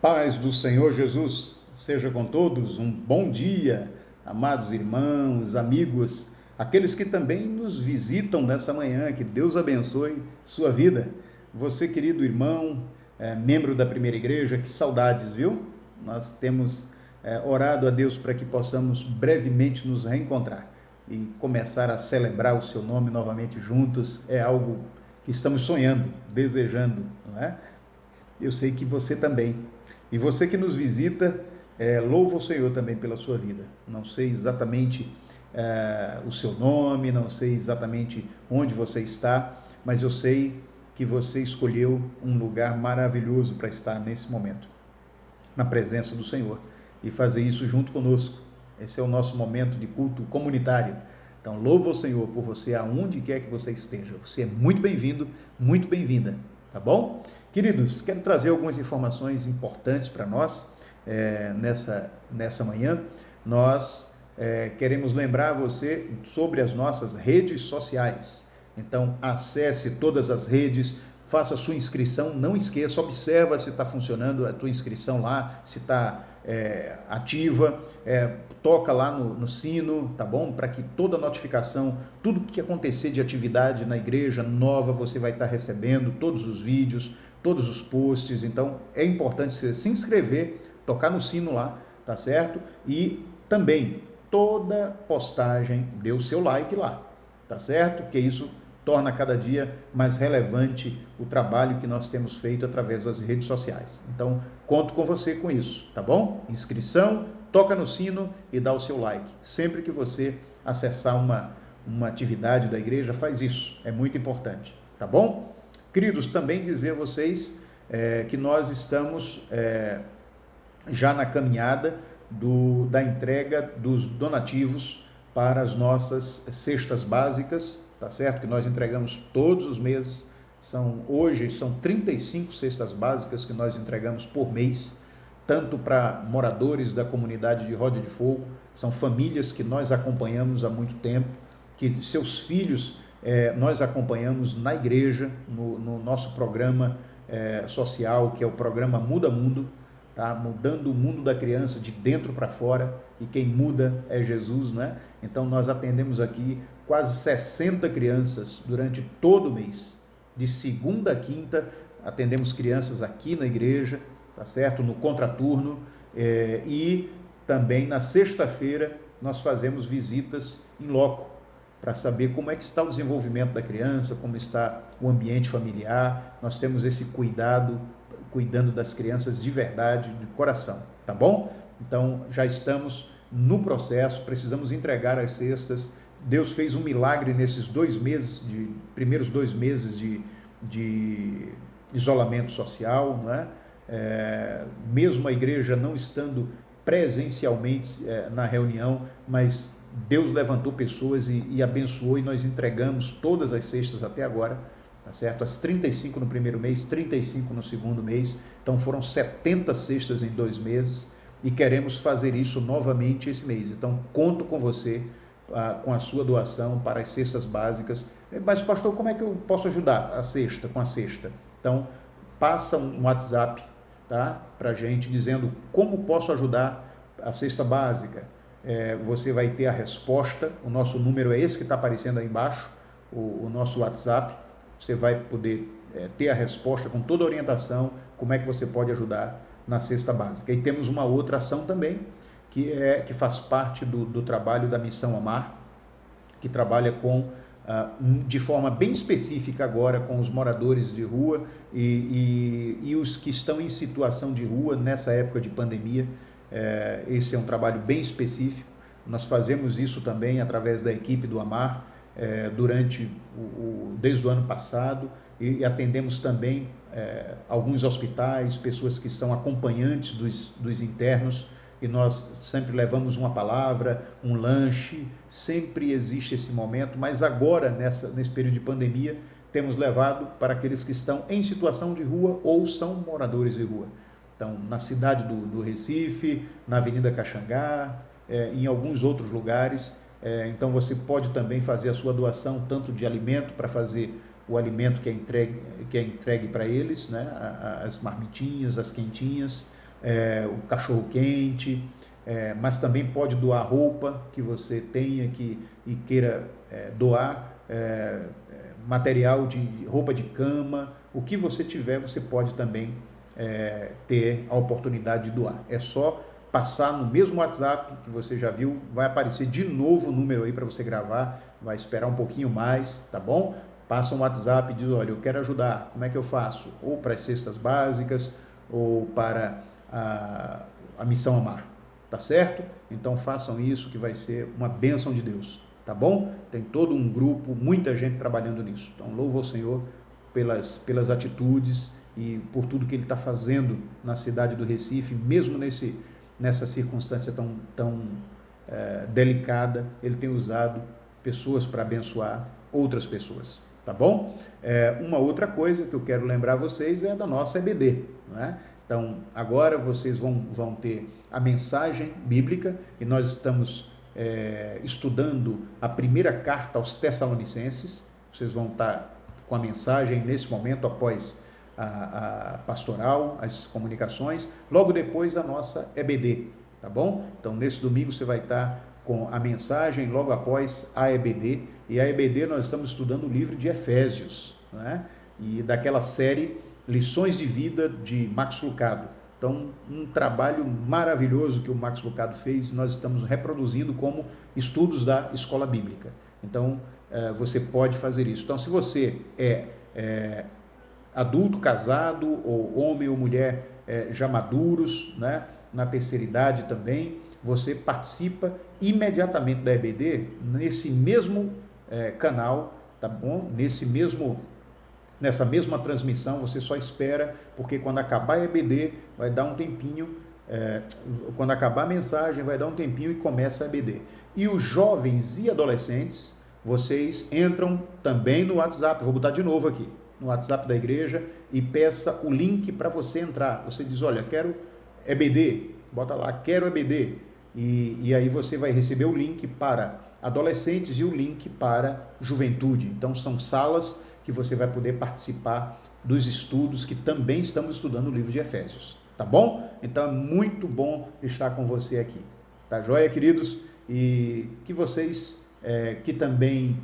Paz do Senhor Jesus seja com todos, um bom dia, amados irmãos, amigos, aqueles que também nos visitam nessa manhã, que Deus abençoe sua vida. Você, querido irmão, membro da primeira igreja, que saudades, viu? Nós temos orado a Deus para que possamos brevemente nos reencontrar e começar a celebrar o seu nome novamente juntos. É algo que estamos sonhando, desejando, não é? Eu sei que você também. E você que nos visita, louva o Senhor também pela sua vida. Não sei exatamente o seu nome, não sei exatamente onde você está, mas eu sei que você escolheu um lugar maravilhoso para estar nesse momento, na presença do Senhor, e fazer isso junto conosco. Esse é o nosso momento de culto comunitário. Então, louva o Senhor por você, aonde quer que você esteja. Você é muito bem-vindo, muito bem-vinda, tá bom? Queridos, quero trazer algumas informações importantes para nós nessa manhã. Nós queremos lembrar você sobre as nossas redes sociais. Então, acesse todas as redes, faça a sua inscrição, não esqueça, observa se está funcionando a tua inscrição lá, se está ativa, toca lá no sino, tá bom? Para que toda notificação, tudo que acontecer de atividade na igreja nova, você vai estar recebendo, todos os vídeos, todos os posts. Então é importante você se inscrever, tocar no sino lá, tá certo? E também toda postagem, dê o seu like lá, tá certo? Que isso torna cada dia mais relevante o trabalho que nós temos feito através das redes sociais. Então, conto com você com isso, tá bom? Inscrição, toca no sino e dá o seu like. Sempre que você acessar uma atividade da igreja, faz isso, é muito importante, tá bom? Queridos, também dizer a vocês que nós estamos já na caminhada da entrega dos donativos para as nossas cestas básicas, tá certo? Que nós entregamos todos os meses. Hoje são 35 cestas básicas que nós entregamos por mês, tanto para moradores da comunidade de Roda de Fogo, são famílias que nós acompanhamos há muito tempo, que seus filhos nós acompanhamos na igreja, no nosso programa social, que é o programa Muda Mundo, tá? Mudando o mundo da criança de dentro para fora, e quem muda é Jesus, né? Então nós atendemos aqui quase 60 crianças durante todo o mês, de segunda a quinta, atendemos crianças aqui na igreja, tá certo? No contraturno, e também na sexta-feira nós fazemos visitas em loco, para saber como é que está o desenvolvimento da criança, como está o ambiente familiar. Nós temos esse cuidando das crianças de verdade, de coração, tá bom? Então, já estamos no processo, precisamos entregar as cestas. Deus fez um milagre nesses primeiros 2 meses de isolamento social, né? Mesmo a igreja não estando presencialmente na reunião, mas Deus levantou pessoas e abençoou, e nós entregamos todas as cestas até agora, tá certo? As 35 no primeiro mês, 35 no segundo mês, então foram 70 cestas em 2 meses, e queremos fazer isso novamente esse mês. Então conto com você, com a sua doação para as cestas básicas. Mas pastor, como é que eu posso ajudar com a cesta? Então passa um WhatsApp, tá, para a gente, dizendo como posso ajudar a cesta básica. Você vai ter a resposta. O nosso número é esse que está aparecendo aí embaixo, o nosso WhatsApp. Você vai poder ter a resposta com toda a orientação, como é que você pode ajudar na cesta básica. E temos uma outra ação também, que faz parte do trabalho da Missão Amar, que trabalha de forma bem específica agora com os moradores de rua e os que estão em situação de rua nessa época de pandemia. Esse é um trabalho bem específico. Nós fazemos isso também através da equipe do Amar, desde o ano passado, e atendemos também alguns hospitais, pessoas que são acompanhantes dos internos, e nós sempre levamos uma palavra, um lanche. Sempre existe esse momento, mas agora, nesse período de pandemia, temos levado para aqueles que estão em situação de rua ou são moradores de rua. Então, na cidade do Recife, na Avenida Caxangá, em alguns outros lugares. Então, você pode também fazer a sua doação, tanto de alimento, para fazer o alimento que é entregue para eles, né? As marmitinhas, as quentinhas, o cachorro quente, mas também pode doar roupa que você tenha e queira doar, material de roupa de cama, o que você tiver, você pode também ter a oportunidade de doar. É só passar no mesmo WhatsApp que você já viu, vai aparecer de novo o número aí para você gravar, vai esperar um pouquinho mais, tá bom? Passa um WhatsApp e diz, olha, eu quero ajudar, como é que eu faço? Ou para as cestas básicas, ou para a Missão Amar, tá certo? Então façam isso que vai ser uma bênção de Deus, tá bom? Tem todo um grupo, muita gente trabalhando nisso. Então louvo ao Senhor pelas atitudes e por tudo que Ele está fazendo na cidade do Recife, mesmo nessa circunstância tão delicada, Ele tem usado pessoas para abençoar outras pessoas, tá bom? Uma outra coisa que eu quero lembrar vocês é da nossa EBD, né? Então, agora vocês vão ter a mensagem bíblica e nós estamos estudando a primeira carta aos Tessalonicenses. Vocês vão estar com a mensagem nesse momento, após a pastoral, as comunicações, logo depois a nossa EBD, tá bom? Então, nesse domingo você vai estar com a mensagem, logo após a EBD, e a EBD nós estamos estudando o livro de Efésios, né? E daquela série Lições de Vida de Max Lucado. Então, um trabalho maravilhoso que o Max Lucado fez, nós estamos reproduzindo como estudos da escola bíblica. Então, você pode fazer isso. Então, se você é adulto, casado, ou homem ou mulher já maduros, né, na terceira idade também, você participa imediatamente da EBD nesse mesmo canal, tá bom? Nessa mesma transmissão, você só espera, porque quando acabar a EBD, vai dar um tempinho, quando acabar a mensagem, vai dar um tempinho e começa a EBD. E os jovens e adolescentes, vocês entram também no WhatsApp, vou botar de novo aqui, no WhatsApp da igreja, e peça o link para você entrar. Você diz, olha, quero EBD, bota lá, quero EBD, e aí você vai receber o link para adolescentes e o link para juventude. Então são salas que você vai poder participar dos estudos que também estamos estudando o livro de Efésios, tá bom? Então é muito bom estar com você aqui, tá joia, queridos? E que vocês que também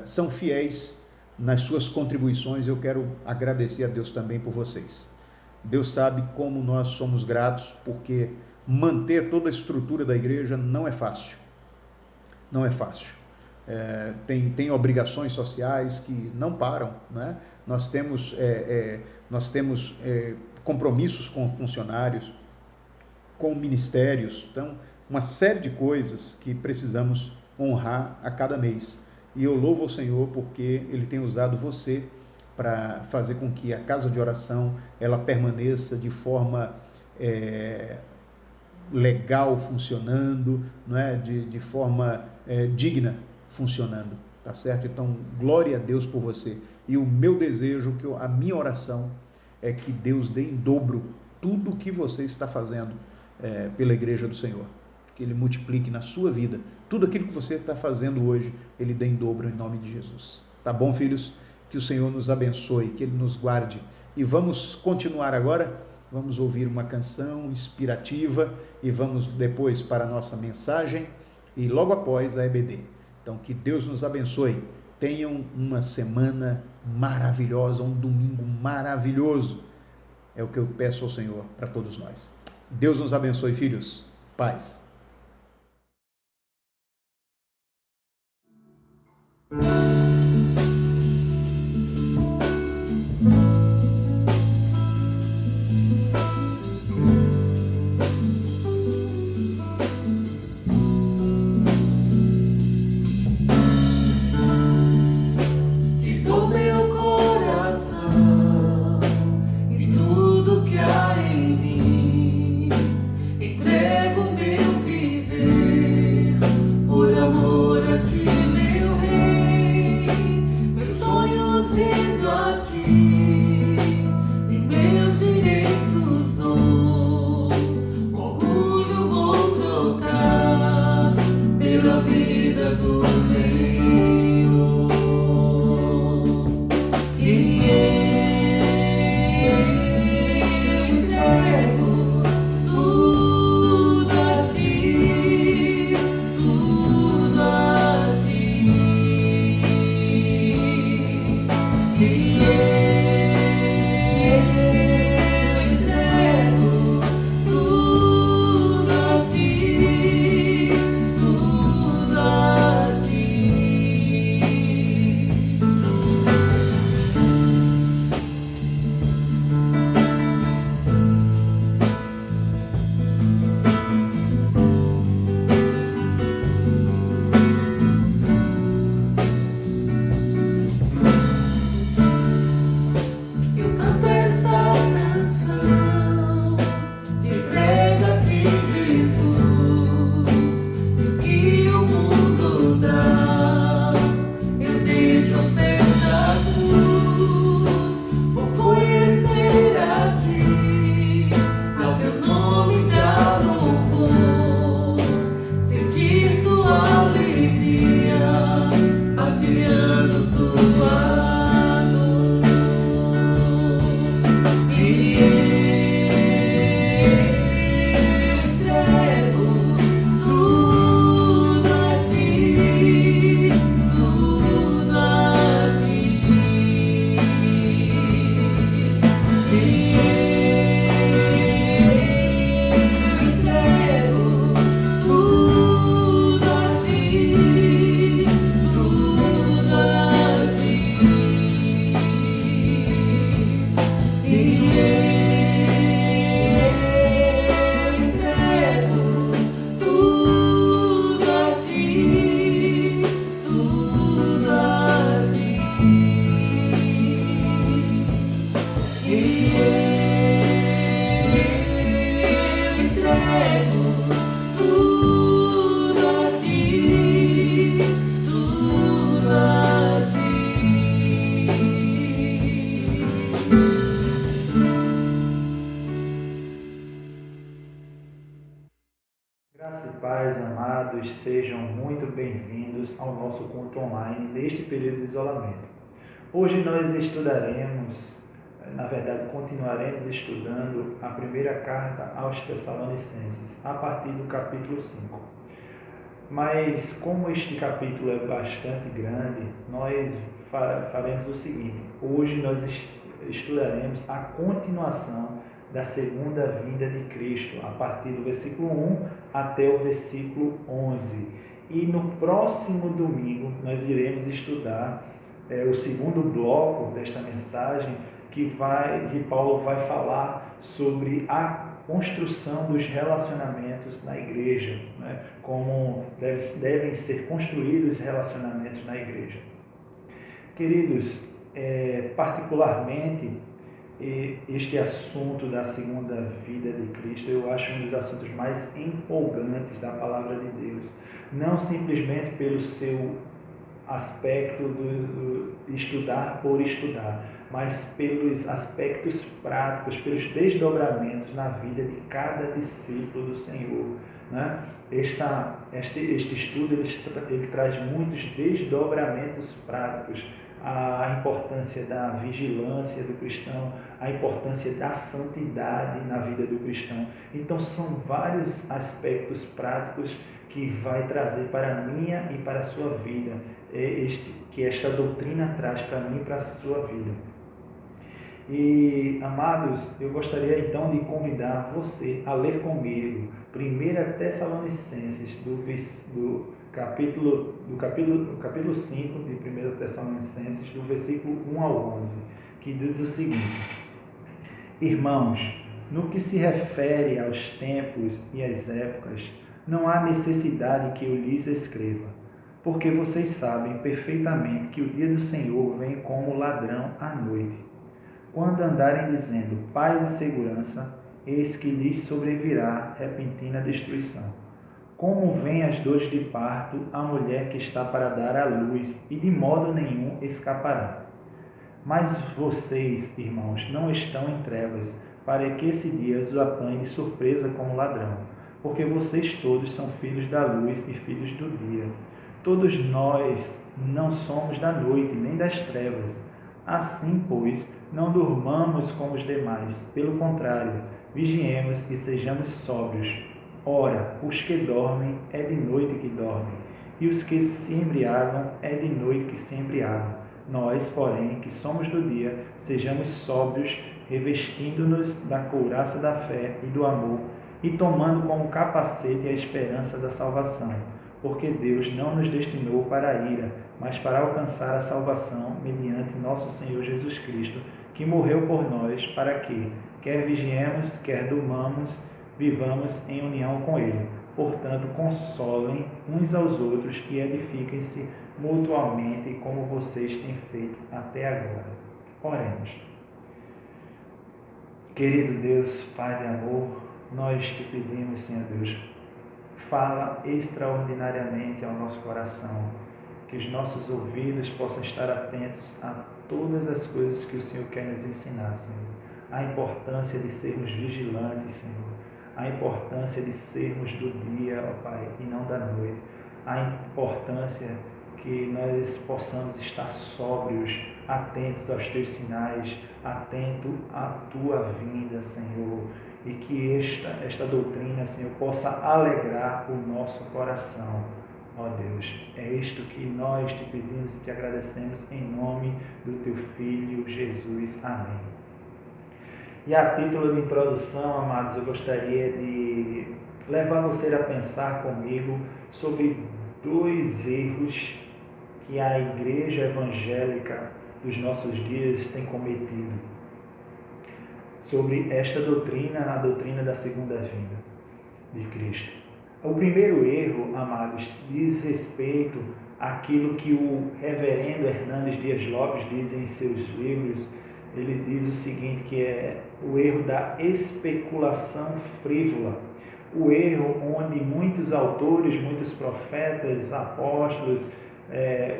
são fiéis nas suas contribuições, eu quero agradecer a Deus também por vocês. Deus sabe como nós somos gratos, porque manter toda a estrutura da igreja não é fácil. Não é fácil. Tem obrigações sociais que não param, né? Nós temos compromissos com funcionários, com ministérios, então uma série de coisas que precisamos honrar a cada mês. E eu louvo ao Senhor porque Ele tem usado você para fazer com que a casa de oração ela permaneça de forma legal funcionando, não é? de forma digna funcionando, tá certo? Então, glória a Deus por você. E o meu desejo, a minha oração é que Deus dê em dobro tudo o que você está fazendo pela igreja do Senhor. Que Ele multiplique na sua vida tudo aquilo que você está fazendo hoje, Ele dê em dobro em nome de Jesus. Tá bom, filhos? Que o Senhor nos abençoe, que Ele nos guarde. E vamos continuar agora, vamos ouvir uma canção inspirativa e vamos depois para a nossa mensagem e logo após a EBD. Então, que Deus nos abençoe. Tenham uma semana maravilhosa, um domingo maravilhoso. É o que eu peço ao Senhor para todos nós. Deus nos abençoe, filhos. Paz. Por amor a ti, meu rei. bem-vindos ao nosso culto online neste período de isolamento. Hoje nós estudaremos, na verdade continuaremos estudando a primeira carta aos Tessalonicenses, a partir do capítulo 5. Mas como este capítulo é bastante grande, nós faremos o seguinte: hoje nós estudaremos a continuação da segunda vinda de Cristo, a partir do versículo 1 até o versículo 11. E no próximo domingo nós iremos estudar o segundo bloco desta mensagem, que Paulo vai falar sobre a construção dos relacionamentos na igreja, né? Como devem ser construídos os relacionamentos na igreja. Queridos, particularmente, este assunto da segunda vida de Cristo, eu acho um dos assuntos mais empolgantes da palavra de Deus. Não simplesmente pelo seu aspecto do estudar por estudar, mas pelos aspectos práticos, pelos desdobramentos na vida de cada discípulo do Senhor, né? Este estudo ele traz muitos desdobramentos práticos. A importância da vigilância do cristão, a importância da santidade na vida do cristão. Então são vários aspectos práticos que vai trazer para a minha e para a sua vida, que esta doutrina traz para mim e para a sua vida. E, amados, eu gostaria então de convidar você a ler comigo 1 Tessalonicenses, do capítulo 5 de 1 Tessalonicenses, do versículo 1 ao 11, que diz o seguinte: Irmãos, no que se refere aos tempos e às épocas, não há necessidade que eu lhes escreva, porque vocês sabem perfeitamente que o dia do Senhor vem como ladrão à noite. Quando andarem dizendo paz e segurança, eis que lhes sobrevirá repentina destruição. Como vêm as dores de parto à mulher que está para dar à luz, e de modo nenhum escapará. Mas vocês, irmãos, não estão em trevas, para que esse dia os apanhe de surpresa como ladrão, porque vocês todos são filhos da luz e filhos do dia. Todos nós não somos da noite, nem das trevas. Assim, pois, não durmamos como os demais. Pelo contrário, vigiemos e sejamos sóbrios. Ora, os que dormem é de noite que dormem, e os que se embriagam é de noite que se embriagam. Nós, porém, que somos do dia, sejamos sóbrios, revestindo-nos da couraça da fé e do amor, e tomando como capacete a esperança da salvação. Porque Deus não nos destinou para a ira, mas para alcançar a salvação mediante nosso Senhor Jesus Cristo, que morreu por nós, para que, quer vigiemos, quer durmamos, vivamos em união com Ele. Portanto, consolem uns aos outros e edifiquem-se mutuamente, como vocês têm feito até agora. Oremos. Querido Deus, Pai de amor, nós te pedimos, Senhor Deus, fala extraordinariamente ao nosso coração, que os nossos ouvidos possam estar atentos a todas as coisas que o Senhor quer nos ensinar, Senhor. A importância de sermos vigilantes, Senhor. A importância de sermos do dia, ó Pai, e não da noite. A importância que nós possamos estar sóbrios, atentos aos teus sinais, atento à tua vinda, Senhor. E que esta doutrina, Senhor, possa alegrar o nosso coração. Ó Deus, é isto que nós te pedimos e te agradecemos em nome do teu Filho Jesus. Amém. E a título de introdução, amados, eu gostaria de levar você a pensar comigo sobre dois erros que a igreja evangélica dos nossos dias tem cometido sobre esta doutrina, a doutrina da segunda vinda de Cristo. O primeiro erro, amados, diz respeito àquilo que o reverendo Hernandes Dias Lopes diz em seus livros. Ele diz o seguinte, que é o erro da especulação frívola. O erro onde muitos autores, muitos profetas, apóstolos,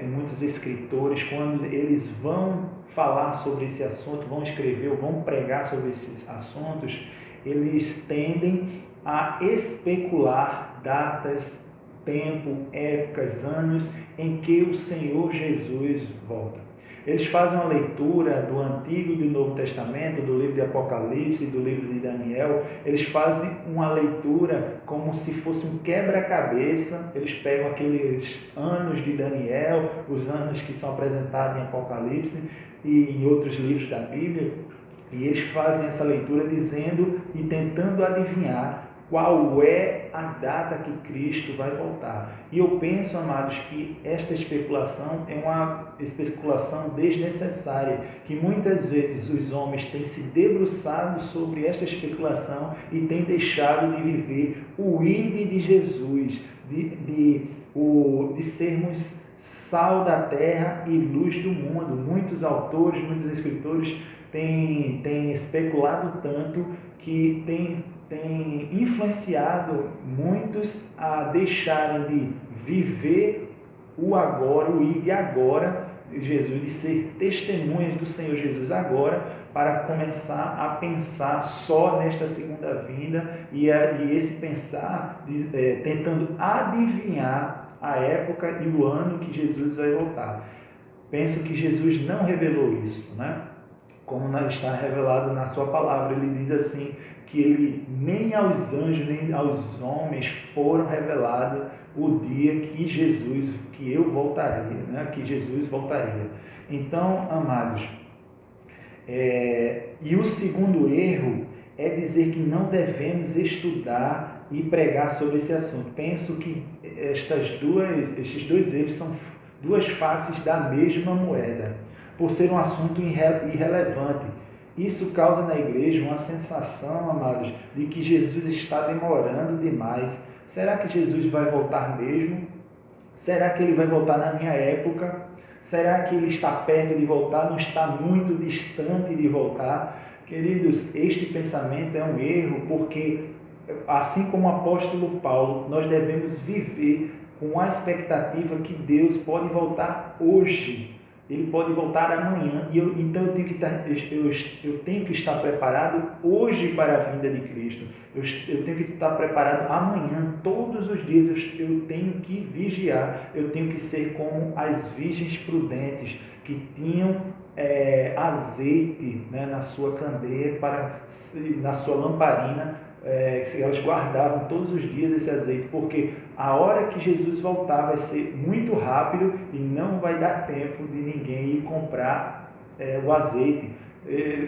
muitos escritores, quando eles vão falar sobre esse assunto, vão escrever ou vão pregar sobre esses assuntos, eles tendem a especular datas, tempo, épocas, anos em que o Senhor Jesus volta. Eles fazem uma leitura do Antigo e do Novo Testamento, do livro de Apocalipse, do livro de Daniel. Eles fazem uma leitura como se fosse um quebra-cabeça. Eles pegam aqueles anos de Daniel, os anos que são apresentados em Apocalipse e em outros livros da Bíblia, e eles fazem essa leitura dizendo e tentando adivinhar qual é a data que Cristo vai voltar. E eu penso, amados, que esta especulação é uma especulação desnecessária, que muitas vezes os homens têm se debruçado sobre esta especulação e têm deixado de viver o ide de Jesus, de sermos sal da terra e luz do mundo. Muitos autores, muitos escritores têm especulado tanto que tem influenciado muitos a deixarem de viver o agora, o ir de agora, Jesus, de ser testemunhas do Senhor Jesus agora, para começar a pensar só nesta segunda vinda e esse pensar tentando adivinhar a época e o ano que Jesus vai voltar. Penso que Jesus não revelou isso, né? Como está revelado na sua palavra. Ele diz assim, que ele nem aos anjos, nem aos homens foram revelados o dia que eu voltaria, né? Que Jesus voltaria. Então, amados, e o segundo erro é dizer que não devemos estudar e pregar sobre esse assunto. Penso que estes dois erros são duas faces da mesma moeda, por ser um assunto irrelevante. Isso causa na igreja uma sensação, amados, de que Jesus está demorando demais. Será que Jesus vai voltar mesmo? Será que ele vai voltar na minha época? Será que ele está perto de voltar? Não está muito distante de voltar? Queridos, este pensamento é um erro, porque, assim como o apóstolo Paulo, nós devemos viver com a expectativa que Deus pode voltar hoje. Ele pode voltar amanhã, então eu tenho que estar preparado hoje para a vinda de Cristo. Eu tenho que estar preparado amanhã, todos os dias eu tenho que vigiar. Eu tenho que ser como as virgens prudentes que tinham azeite, né, na sua candeia, na sua lamparina. Elas guardavam todos os dias esse azeite, porque a hora que Jesus voltar vai ser muito rápido e não vai dar tempo de ninguém ir comprar o azeite.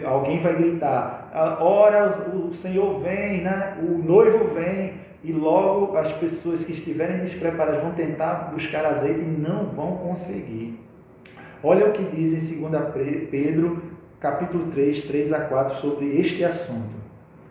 Alguém vai gritar, a hora o Senhor vem, né? O noivo vem, e logo as pessoas que estiverem despreparadas vão tentar buscar azeite e não vão conseguir. Olha o que diz em 2 Pedro capítulo 3 a 4 sobre este assunto.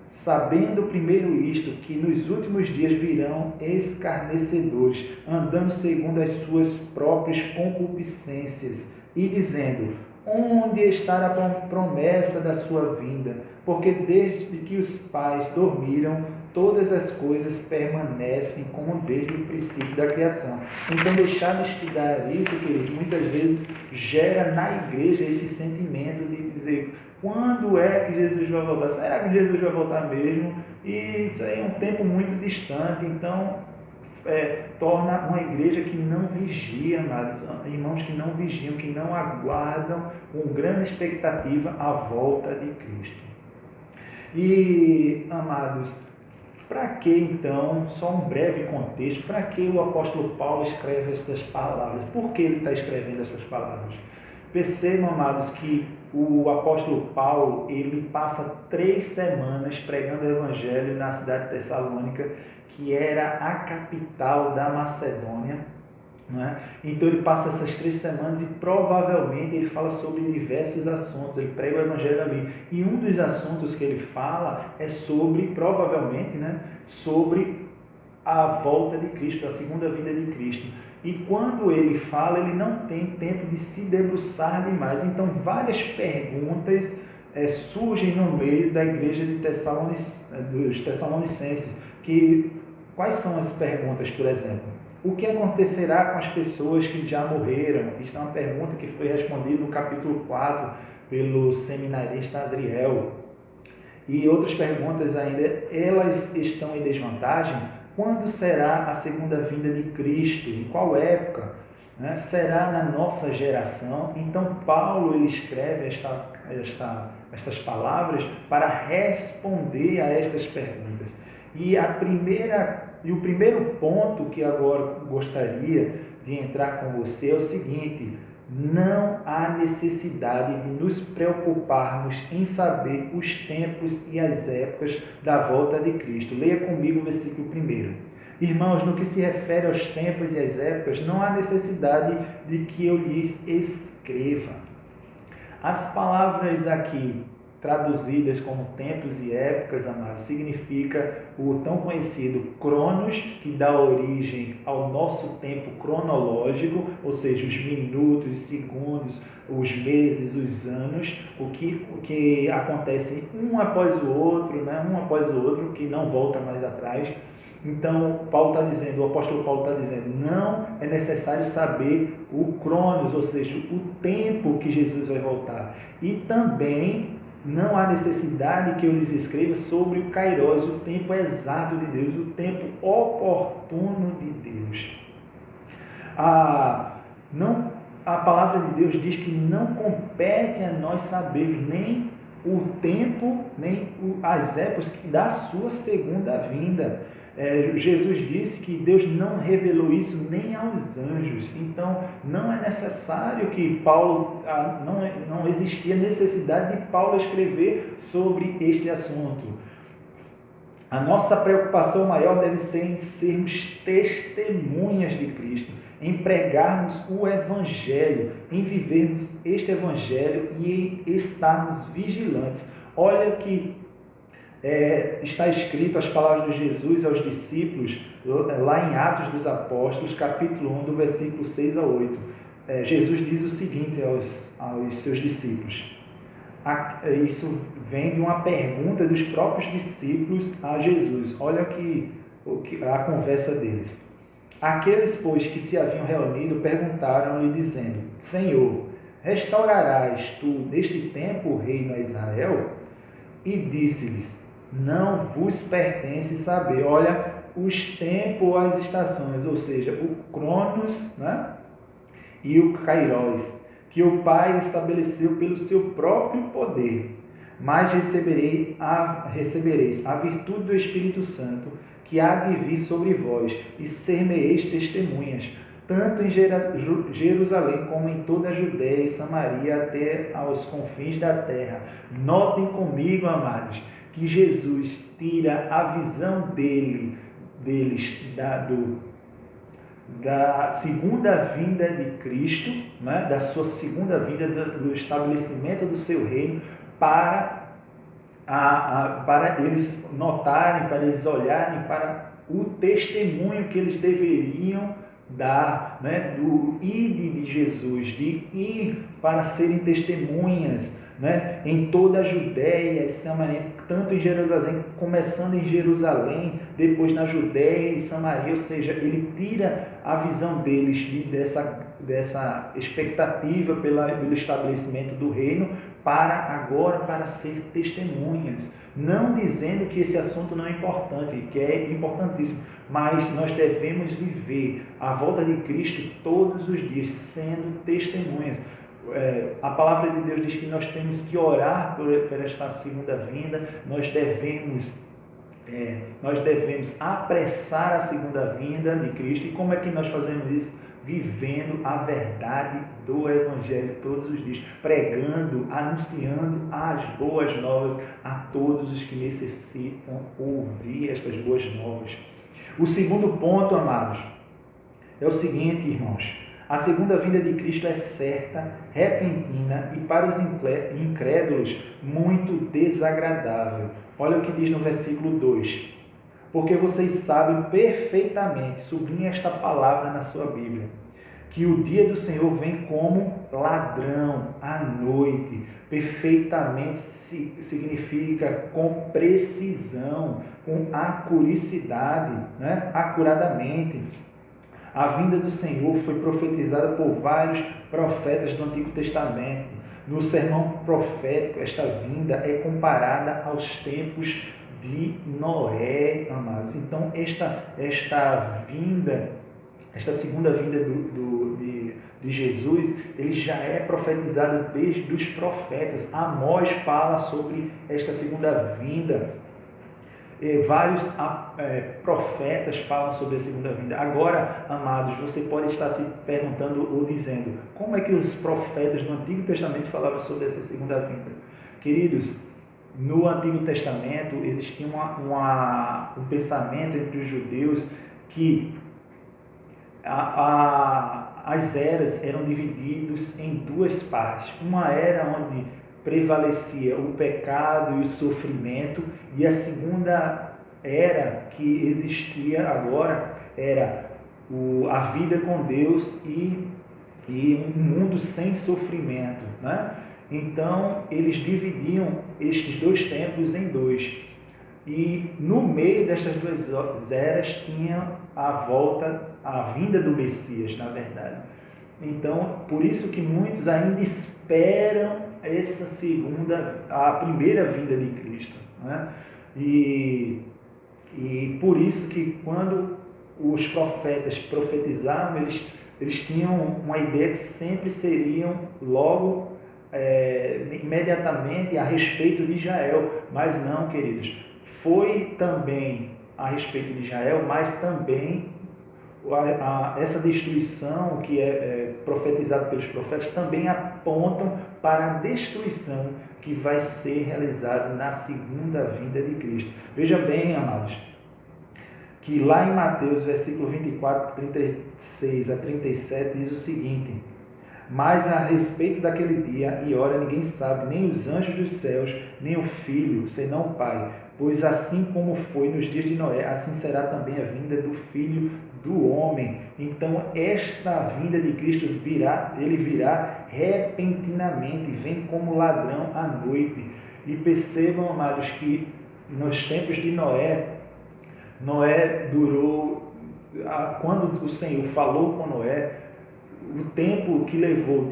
Sabendo primeiro isto, que nos últimos dias virão escarnecedores, andando segundo as suas próprias concupiscências, e dizendo, onde está a promessa da sua vinda? Porque desde que os pais dormiram, todas as coisas permanecem como desde o princípio da criação. Então, deixar de estudar isso, querido, muitas vezes gera na igreja esse sentimento de dizer, quando é que Jesus vai voltar? Será que Jesus vai voltar mesmo? E isso aí é um tempo muito distante, então torna uma igreja que não vigia, amados, irmãos que não vigiam, que não aguardam com grande expectativa a volta de Cristo. E, amados, para que então, só um breve contexto, para que o apóstolo Paulo escreve estas palavras? Por que ele está escrevendo essas palavras? Percebam, amados, que o apóstolo Paulo, ele passa 3 semanas pregando o evangelho na cidade de Tessalônica, que era a capital da Macedônia, né? Então ele passa essas 3 semanas e provavelmente ele fala sobre diversos assuntos, ele prega o evangelho ali, e um dos assuntos que ele fala é sobre, provavelmente, né, sobre a volta de Cristo, a segunda vinda de Cristo. E quando ele fala, ele não tem tempo de se debruçar demais. Então, várias perguntas surgem no meio da igreja de dos Tessalonicenses. Quais são as perguntas, por exemplo? O que acontecerá com as pessoas que já morreram? Isso é uma pergunta que foi respondida no capítulo 4 pelo seminarista Adriel. E outras perguntas ainda, elas estão em desvantagem? Quando será a segunda vinda de Cristo? Em qual época? Né? Será na nossa geração? Então Paulo ele escreve estas palavras para responder a estas perguntas. E o primeiro ponto que agora gostaria de entrar com você é o seguinte: não há necessidade de nos preocuparmos em saber os tempos e as épocas da volta de Cristo. Leia comigo o versículo 1. Irmãos, no que se refere aos tempos e às épocas, não há necessidade de que eu lhes escreva. As palavras aqui traduzidas como tempos e épocas, amados, significa o tão conhecido Cronos, que dá origem ao nosso tempo cronológico, ou seja, os minutos, os segundos, os meses, os anos, o que acontece um após o outro, né? Um após o outro, que não volta mais atrás. Então, o apóstolo Paulo está dizendo, não é necessário saber o Cronos, ou seja, o tempo que Jesus vai voltar. E também não há necessidade que eu lhes escreva sobre o Kairos, o tempo exato de Deus, o tempo oportuno de Deus. A palavra de Deus diz que não compete a nós saber nem o tempo, nem as épocas da sua segunda vinda. Jesus disse que Deus não revelou isso nem aos anjos. Então, não é necessário que Paulo, não existia necessidade de Paulo escrever sobre este assunto. A nossa preocupação maior deve ser em sermos testemunhas de Cristo, em pregarmos o Evangelho, em vivermos este Evangelho e em estarmos vigilantes. Olha que está escrito as palavras de Jesus aos discípulos, lá em Atos dos Apóstolos, capítulo 1, do versículo 6 a 8. Jesus diz o seguinte aos seus discípulos. Isso vem de uma pergunta dos próprios discípulos a Jesus. Olha a conversa deles. Aqueles, pois, que se haviam reunido, perguntaram-lhe, dizendo: Senhor, restaurarás tu neste tempo o reino a Israel? E disse-lhes: não vos pertence saber, olha, os tempos, as estações, ou seja, o Cronos, né? E o Kairos, que o Pai estabeleceu pelo seu próprio poder. Mas recebereis a virtude do Espírito Santo, que há de vir sobre vós, e ser-me-eis testemunhas, tanto em Jerusalém como em toda a Judéia e Samaria, até aos confins da terra. Notem comigo, amados, que Jesus tira a visão deles da segunda vinda de Cristo, né? Da sua segunda vinda, do estabelecimento do seu reino, para eles notarem, para eles olharem para o testemunho que eles deveriam dar, né? Do ide de Jesus, de ir para serem testemunhas, né? Em toda a Judéia e Samaria, tanto em Jerusalém, começando em Jerusalém, depois na Judéia e Samaria, ou seja, ele tira a visão deles dessa expectativa pelo estabelecimento do reino, para ser testemunhas, não dizendo que esse assunto não é importante, que é importantíssimo, mas nós devemos viver a volta de Cristo todos os dias, sendo testemunhas. A palavra de Deus diz que nós temos que orar por esta segunda vinda, nós devemos apressar a segunda vinda de Cristo. E como é que nós fazemos isso? Vivendo a verdade do Evangelho todos os dias, pregando, anunciando as boas novas a todos os que necessitam ouvir estas boas novas. O segundo ponto, amados, é o seguinte, irmãos: a segunda vinda de Cristo é certa, repentina e para os incrédulos muito desagradável. Olha o que diz no versículo 2. Porque vocês sabem perfeitamente, sublinhe esta palavra na sua Bíblia, que o dia do Senhor vem como ladrão à noite. Perfeitamente significa com precisão, com acuricidade, né? Acuradamente. A vinda do Senhor foi profetizada por vários profetas do Antigo Testamento. No sermão profético, esta vinda é comparada aos tempos de Noé, amados. Então, esta vinda, esta segunda vinda de Jesus, ele já é profetizado desde os profetas. Amós fala sobre esta segunda vinda. Vários profetas falam sobre a segunda vinda. Agora, amados, você pode estar se perguntando ou dizendo, como é que os profetas do Antigo Testamento falavam sobre essa segunda vinda? Queridos, no Antigo Testamento existia um pensamento entre os judeus que as eras eram divididas em duas partes. Uma era onde prevalecia o pecado e o sofrimento, e a segunda era que existia agora era a vida com Deus e um mundo sem sofrimento, né? Então eles dividiam estes dois tempos em dois, e no meio destas duas eras tinha a vinda do Messias, na verdade. Então, por isso que muitos ainda esperam a primeira vinda de Cristo, né? E por isso que quando os profetas profetizavam, eles tinham uma ideia que sempre seriam logo, imediatamente a respeito de Israel. Mas não, queridos, foi também a respeito de Israel, mas também essa destruição que é profetizada pelos profetas também apontam para a destruição que vai ser realizada na segunda vinda de Cristo. Veja bem, amados, que lá em Mateus, versículo 24, 36 a 37, diz o seguinte: mas a respeito daquele dia e hora ninguém sabe, nem os anjos dos céus, nem o Filho, senão o Pai. Pois assim como foi nos dias de Noé, assim será também a vinda do Filho do Homem. Então, esta vinda de Cristo ele virá repentinamente, vem como ladrão à noite. E percebam, amados, que nos tempos de Noé durou, quando o Senhor falou com Noé, o tempo que levou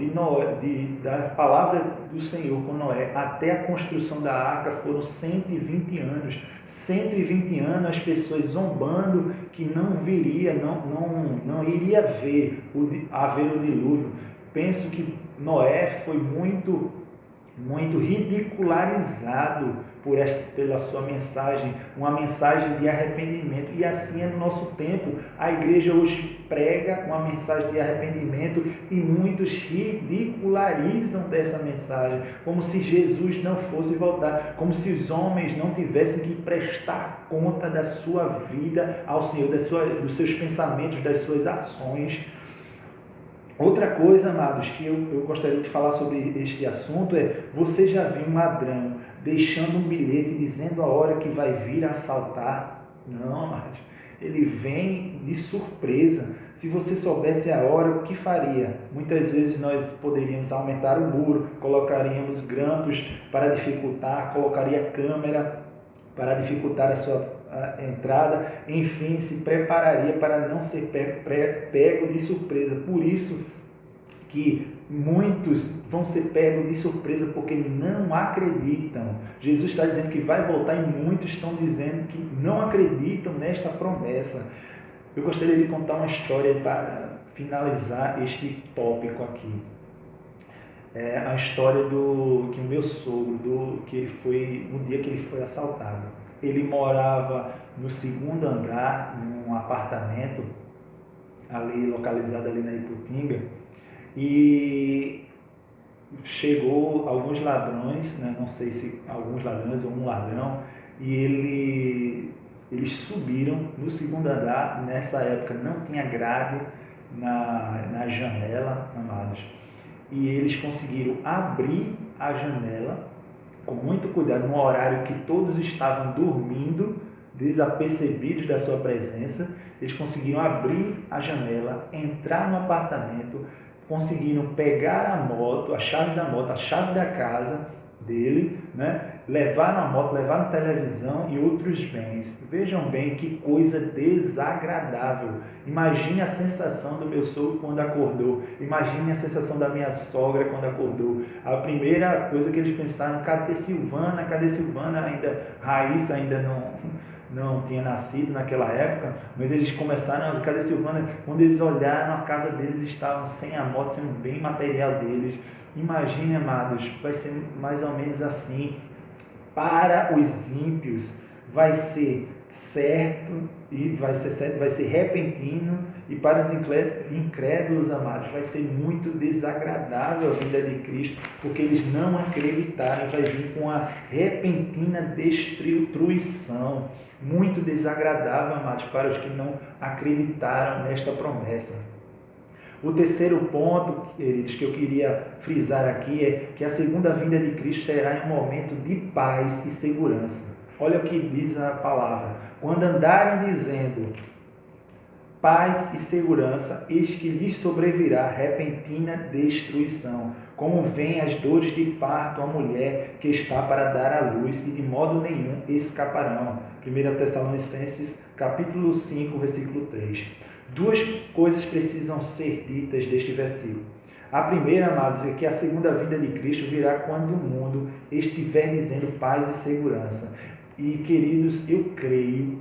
da palavra do Senhor com Noé até a construção da arca foram 120 anos. 120 anos as pessoas zombando que não iria haver o dilúvio. Penso que Noé foi muito ridicularizado pela sua mensagem, uma mensagem de arrependimento. E assim é no nosso tempo. A igreja hoje prega uma mensagem de arrependimento e muitos ridicularizam dessa mensagem, como se Jesus não fosse voltar, como se os homens não tivessem que prestar conta da sua vida ao Senhor, dos seus pensamentos, das suas ações. Outra coisa, amados, que eu gostaria de falar sobre este assunto é: você já viu um ladrão deixando um bilhete dizendo a hora que vai vir assaltar? Não, amados, ele vem de surpresa. Se você soubesse a hora, o que faria? Muitas vezes nós poderíamos aumentar o muro, colocaríamos grampos para dificultar, colocaria câmera para dificultar a sua entrada, enfim, se prepararia para não ser pego de surpresa. Por isso que muitos vão ser pegos de surpresa porque não acreditam. Jesus está dizendo que vai voltar e muitos estão dizendo que não acreditam nesta promessa. Eu gostaria de contar uma história para finalizar este tópico aqui. É a história que o meu sogro, que ele foi, no dia que ele foi assaltado. Ele morava no segundo andar, num apartamento ali localizado ali na Iputinga, e chegou alguns ladrões, né? Não sei se alguns ladrões ou um ladrão, e eles subiram no segundo andar. Nessa época não tinha grade na janela, amados, e eles conseguiram abrir a janela com muito cuidado, num horário que todos estavam dormindo, desapercebidos da sua presença. Eles conseguiram abrir a janela, entrar no apartamento, conseguiram pegar a moto, a chave da moto, a chave da casa dele, né? Levar na moto, levar na televisão e outros bens. Vejam bem que coisa desagradável. Imagine a sensação do meu sogro quando acordou. Imagine a sensação da minha sogra quando acordou. A primeira coisa que eles pensaram: cadê Silvana? Cadê Silvana? Raíssa ainda não tinha nascido naquela época, mas eles começaram: cadê Silvana? Quando eles olharam, a casa deles estava sem a moto, sem o bem material deles. Imagine, amados, vai ser mais ou menos assim. Para os ímpios vai ser certo e vai ser repentino, e para os incrédulos, amados, vai ser muito desagradável a vinda de Cristo, porque eles não acreditaram. Vai vir com a repentina destruição, muito desagradável, amados, para os que não acreditaram nesta promessa. O terceiro ponto, queridos, que eu queria frisar aqui é que a segunda vinda de Cristo será em um momento de paz e segurança. Olha o que diz a palavra: quando andarem dizendo paz e segurança, eis que lhes sobrevirá repentina destruição, como vêm as dores de parto à mulher que está para dar à luz, e de modo nenhum escaparão. 1 Tessalonicenses, capítulo 5, versículo 3. Duas coisas precisam ser ditas deste versículo. A primeira, amados, é que a segunda vinda de Cristo virá quando o mundo estiver dizendo paz e segurança. E, queridos, eu creio,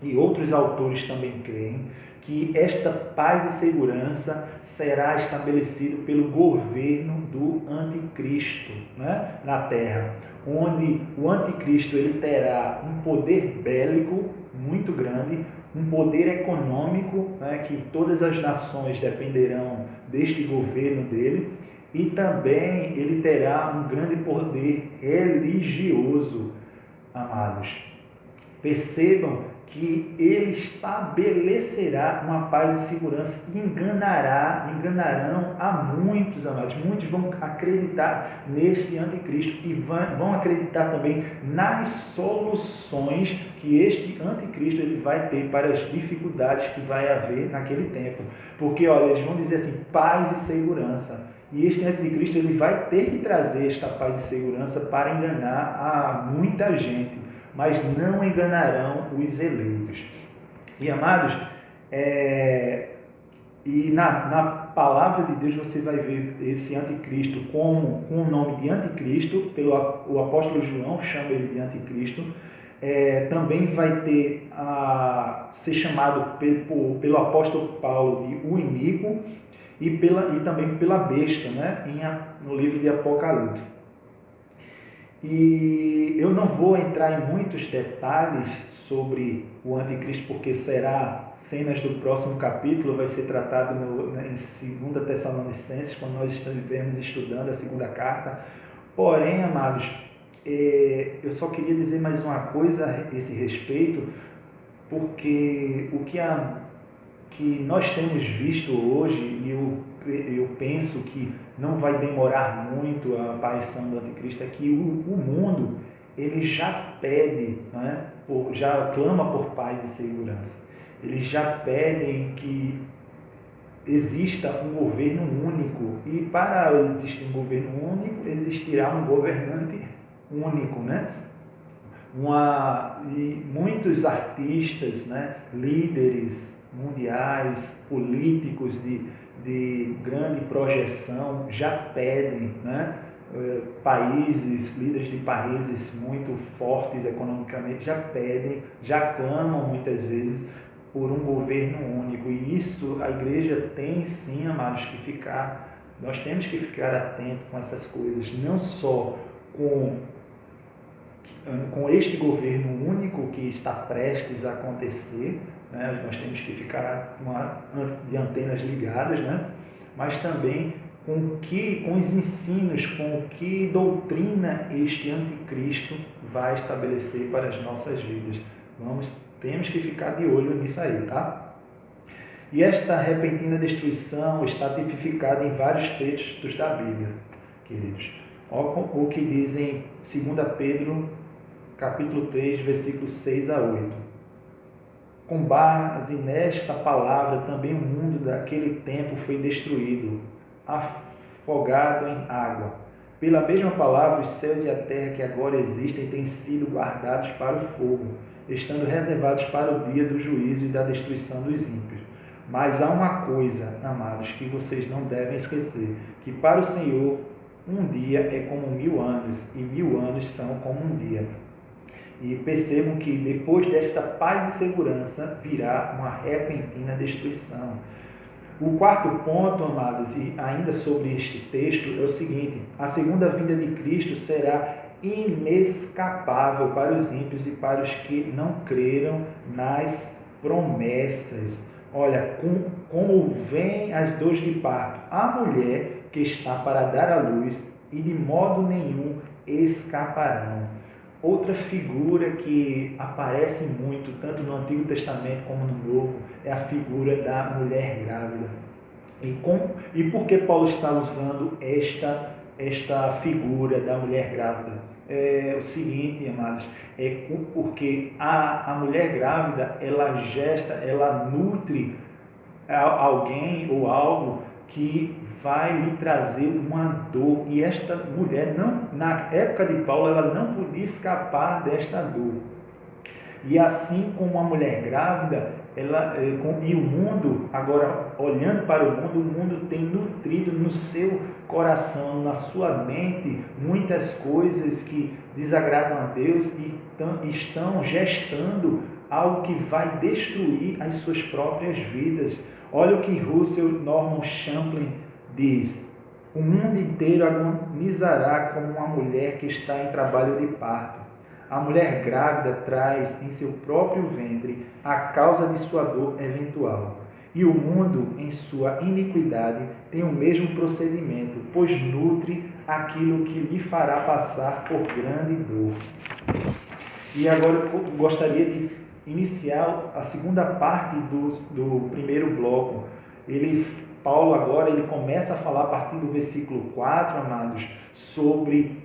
e outros autores também creem, que esta paz e segurança será estabelecido pelo governo do anticristo, né, na terra, onde o anticristo ele terá um poder bélico muito grande, um poder econômico, né, que todas as nações dependerão deste governo dele, e também ele terá um grande poder religioso, amados. Percebam que ele estabelecerá uma paz e segurança e enganarão a muitos, amados. Muitos vão acreditar nesse anticristo e vão acreditar também nas soluções que este anticristo ele vai ter para as dificuldades que vai haver naquele tempo. Porque, olha, eles vão dizer assim, paz e segurança. E este anticristo ele vai ter que trazer esta paz e segurança para enganar a muita gente, mas não enganarão os eleitos. E, amados, na palavra de Deus você vai ver esse anticristo com o nome de anticristo, o apóstolo João chama ele de anticristo. Também vai ter ser chamado pelo apóstolo Paulo de o iníquo, e também pela besta, né, no livro de Apocalipse. E eu não vou entrar em muitos detalhes sobre o anticristo, porque será cenas do próximo capítulo, vai ser tratado em 2 Tessalonicenses, quando nós estivermos estudando a segunda carta. Porém, amados, eu só queria dizer mais uma coisa a esse respeito, porque o que nós temos visto hoje, e eu penso que não vai demorar muito a aparição do anticristo, é que o mundo ele já pede, né, já clama por paz e segurança. Eles já pedem que exista um governo único, e para existir um governo único existirá um governante único, né? E muitos artistas, né, líderes mundiais, políticos de grande projeção já pedem, né, líderes de países muito fortes economicamente já pedem, já clamam muitas vezes por um governo único. E isso a igreja tem sim, amados, nós temos que ficar atentos com essas coisas, não só com este governo único que está prestes a acontecer, né? Nós temos que ficar de antenas ligadas, né? Mas também com os ensinos, com que doutrina este anticristo vai estabelecer para as nossas vidas. Temos que ficar de olho nisso aí, tá? E esta repentina destruição está tipificada em vários textos da Bíblia, queridos. Olha o que diz em 2 Pedro, capítulo 3, versículos 6 a 8. Com base nesta palavra, também o mundo daquele tempo foi destruído, afogado em água, Pela mesma palavra, os céus e a terra que agora existem têm sido guardados para o fogo, estando reservados para o dia do juízo e da destruição dos ímpios. Mas há uma coisa, amados, que vocês não devem esquecer, que para o Senhor um dia é como 1000 anos, e 1000 anos são como um dia. E percebam que depois desta paz e segurança virá uma repentina destruição. O quarto ponto, amados, e ainda sobre este texto, é o seguinte: a segunda vinda de Cristo será inescapável para os ímpios e para os que não creram nas promessas. Olha, como vêm as dores de parto, a mulher que está para dar à luz, e de modo nenhum escaparão. Outra figura que aparece muito, tanto no Antigo Testamento como no Novo, é a figura da mulher grávida. E por que Paulo está usando esta figura da mulher grávida? É o seguinte, amados, porque a mulher grávida, ela gesta, ela nutre alguém ou algo que vai lhe trazer uma dor. E esta mulher, na época de Paulo, ela não podia escapar desta dor. E assim como a mulher grávida, e o mundo, agora olhando para o mundo tem nutrido no seu coração, na sua mente, muitas coisas que desagradam a Deus e estão gestando algo que vai destruir as suas próprias vidas. Olha o que Russell Norman Champlin diz: o mundo inteiro agonizará como uma mulher que está em trabalho de parto. A mulher grávida traz em seu próprio ventre a causa de sua dor eventual. E o mundo, em sua iniquidade, tem o mesmo procedimento, pois nutre aquilo que lhe fará passar por grande dor. E agora eu gostaria de iniciar a segunda parte do primeiro bloco. Paulo agora começa a falar a partir do versículo 4, amados, sobre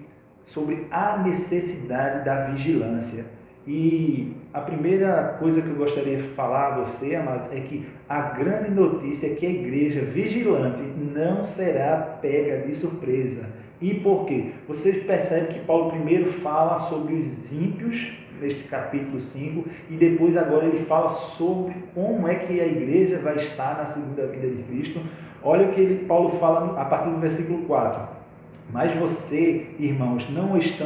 a necessidade da vigilância. E a primeira coisa que eu gostaria de falar a você, amados, é que a grande notícia é que a igreja vigilante não será pega de surpresa. E por quê? Vocês percebem que Paulo primeiro fala sobre os ímpios, neste capítulo 5, e depois agora ele fala sobre como é que a igreja vai estar na segunda vinda de Cristo. Olha o que Paulo fala a partir do versículo 4. Mas vocês, irmãos, não estão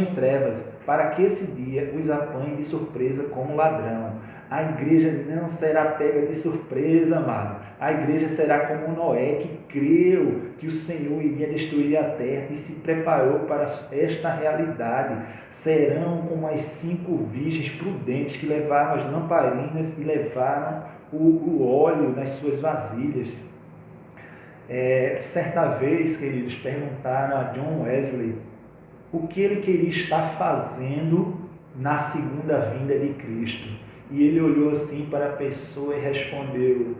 em trevas, para que esse dia os apanhe de surpresa como ladrão. A igreja não será pega de surpresa, amado. A igreja será como Noé, que creu que o Senhor iria destruir a terra e se preparou para esta realidade. Serão como as 5 virgens prudentes que levaram as lamparinas e levaram o óleo nas suas vasilhas. Certa vez, queridos, perguntaram a John Wesley o que ele queria estar fazendo na segunda vinda de Cristo. E ele olhou assim para a pessoa e respondeu: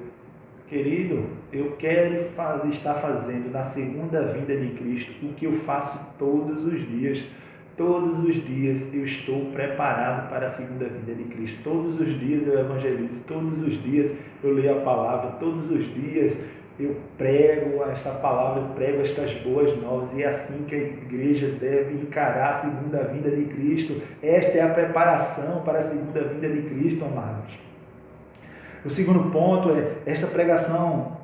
querido, eu quero estar fazendo na segunda vinda de Cristo o que eu faço todos os dias. Todos os dias eu estou preparado para a segunda vinda de Cristo. Todos os dias eu evangelizo, todos os dias eu leio a palavra, todos os dias eu prego esta palavra, eu prego estas boas novas. E é assim que a igreja deve encarar a segunda vinda de Cristo. Esta é a preparação para a segunda vinda de Cristo, amados. O segundo ponto esta pregação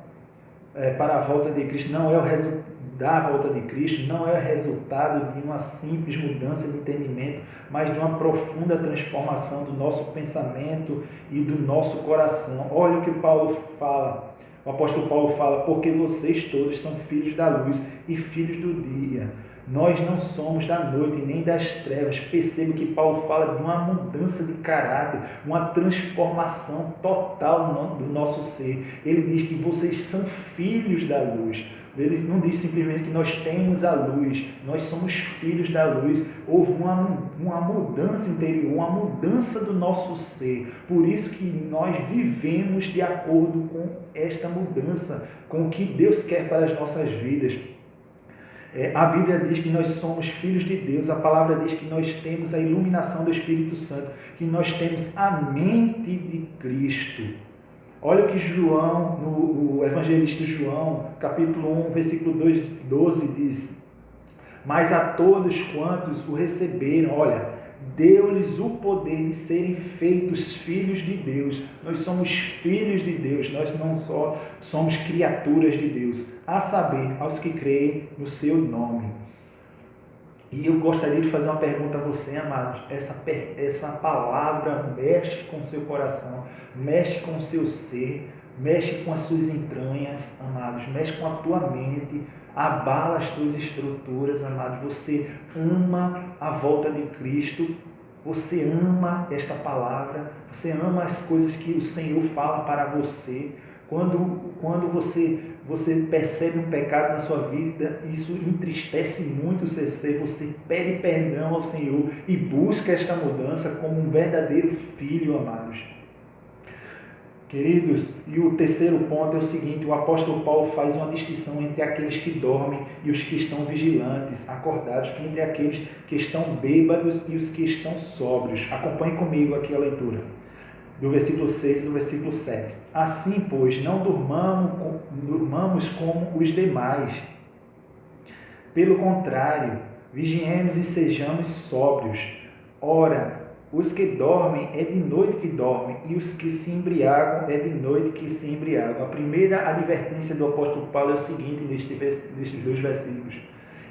para a volta de Cristo não é o resultado da volta de Cristo, não é resultado de uma simples mudança de entendimento, mas de uma profunda transformação do nosso pensamento e do nosso coração. Olha o que Paulo fala. O apóstolo Paulo fala: porque vocês todos são filhos da luz e filhos do dia. Nós não somos da noite nem das trevas. Perceba que Paulo fala de uma mudança de caráter, uma transformação total do nosso ser. Ele diz que vocês são filhos da luz. Ele não diz simplesmente que nós temos a luz, nós somos filhos da luz. Houve uma mudança interior, uma mudança do nosso ser. Por isso que nós vivemos de acordo com esta mudança, com o que Deus quer para as nossas vidas. A Bíblia diz que nós somos filhos de Deus. A palavra diz que nós temos a iluminação do Espírito Santo, que nós temos a mente de Cristo. Olha o que João, no evangelista João, capítulo 1, versículo 12, diz: mas a todos quantos o receberam, olha, deu-lhes o poder de serem feitos filhos de Deus. Nós somos filhos de Deus, nós não só somos criaturas de Deus, a saber, aos que creem no seu nome. E eu gostaria de fazer uma pergunta a você, amados. Essa palavra mexe com o seu coração, mexe com o seu ser, mexe com as suas entranhas, amados, mexe com a tua mente, abala as tuas estruturas, amados. Você ama a volta de Cristo, você ama esta palavra, você ama as coisas que o Senhor fala para você. Quando você percebe um pecado na sua vida, isso entristece muito o seu ser, você pede perdão ao Senhor e busca esta mudança como um verdadeiro filho, amados. Queridos, e o terceiro ponto é o seguinte: o apóstolo Paulo faz uma distinção entre aqueles que dormem e os que estão vigilantes, acordados, entre aqueles que estão bêbados e os que estão sóbrios. Acompanhe comigo aqui a leitura do versículo 6 e do versículo 7. Assim, pois, não durmamos como os demais. Pelo contrário, vigiemos e sejamos sóbrios. Ora, os que dormem é de noite que dormem, e os que se embriagam é de noite que se embriagam. A primeira advertência do apóstolo Paulo é o seguinte, nestes dois versículos: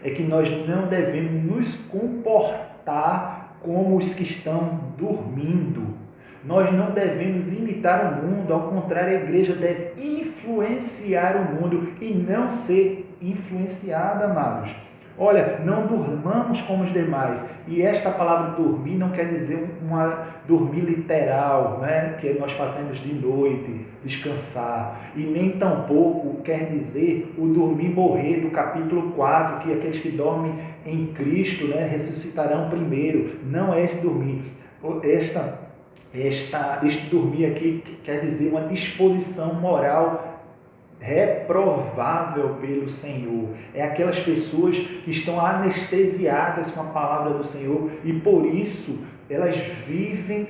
é que nós não devemos nos comportar como os que estão dormindo. Nós não devemos imitar o mundo, ao contrário, a igreja deve influenciar o mundo e não ser influenciada, amados. Olha, não durmamos como os demais. E esta palavra dormir não quer dizer dormir literal, né? Que nós fazemos de noite, descansar. E nem tampouco quer dizer o dormir morrer do capítulo 4, que aqueles que dormem em Cristo, né, ressuscitarão primeiro. Não é esse dormir. Este dormir aqui quer dizer uma disposição moral reprovável pelo Senhor. É aquelas pessoas que estão anestesiadas com a palavra do Senhor e por isso elas vivem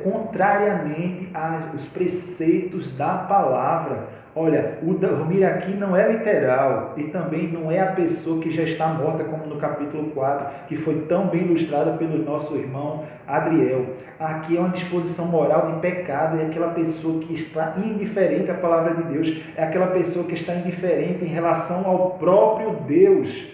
contrariamente aos preceitos da palavra. Olha, o dormir aqui não é literal e também não é a pessoa que já está morta, como no capítulo 4, que foi tão bem ilustrada pelo nosso irmão Adriel. Aqui é uma disposição moral de pecado, é aquela pessoa que está indiferente à palavra de Deus, é aquela pessoa que está indiferente em relação ao próprio Deus.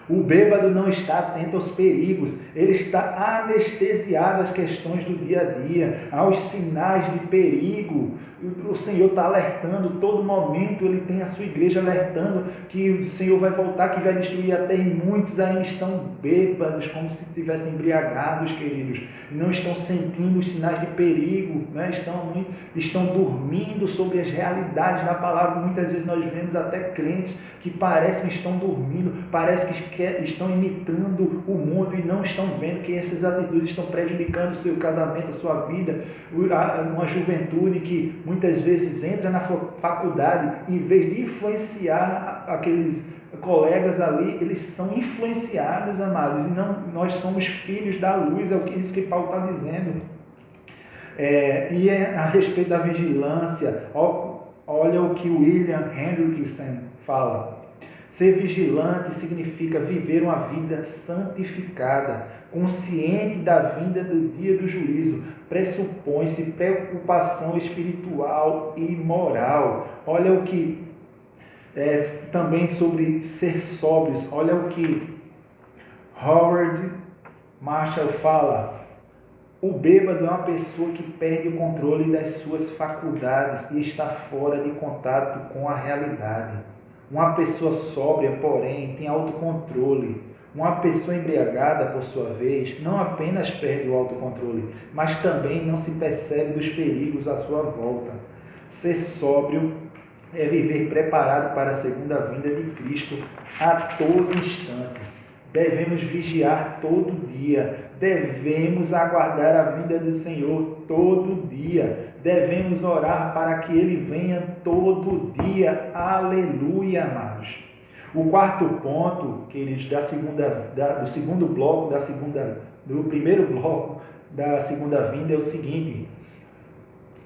O bêbado não está atento aos perigos, ele está anestesiado às questões do dia a dia, aos sinais de perigo. O Senhor está alertando, todo momento ele tem a sua igreja alertando que o Senhor vai voltar, que vai destruir a terra, e muitos ainda estão bêbados, como se estivessem embriagados, queridos, não estão sentindo os sinais de perigo, né? Estão dormindo sobre as realidades da palavra. Muitas vezes nós vemos até crentes que parecem que estão dormindo, parece que estão imitando o mundo e não estão vendo que essas atitudes estão prejudicando o seu casamento, a sua vida. Uma juventude que muitas vezes entra na faculdade, em vez de influenciar aqueles colegas ali, eles são influenciados, amados, e não, nós somos filhos da luz, é isso que Paulo está dizendo. A respeito da vigilância, olha o que William Hendrickson fala. Ser vigilante significa viver uma vida santificada, consciente da vinda do dia do juízo. Pressupõe-se preocupação espiritual e moral. Olha o que também sobre ser sóbrios. Olha o que Howard Marshall fala. O bêbado é uma pessoa que perde o controle das suas faculdades e está fora de contato com a realidade. Uma pessoa sóbria, porém, tem autocontrole. Uma pessoa embriagada, por sua vez, não apenas perde o autocontrole, mas também não se percebe dos perigos à sua volta. Ser sóbrio é viver preparado para a segunda vinda de Cristo a todo instante. Devemos vigiar todo dia, devemos aguardar a vinda do Senhor todo dia, devemos orar para que Ele venha todo dia. Aleluia, amados. O quarto ponto, queridos, do primeiro bloco da segunda vinda é o seguinte: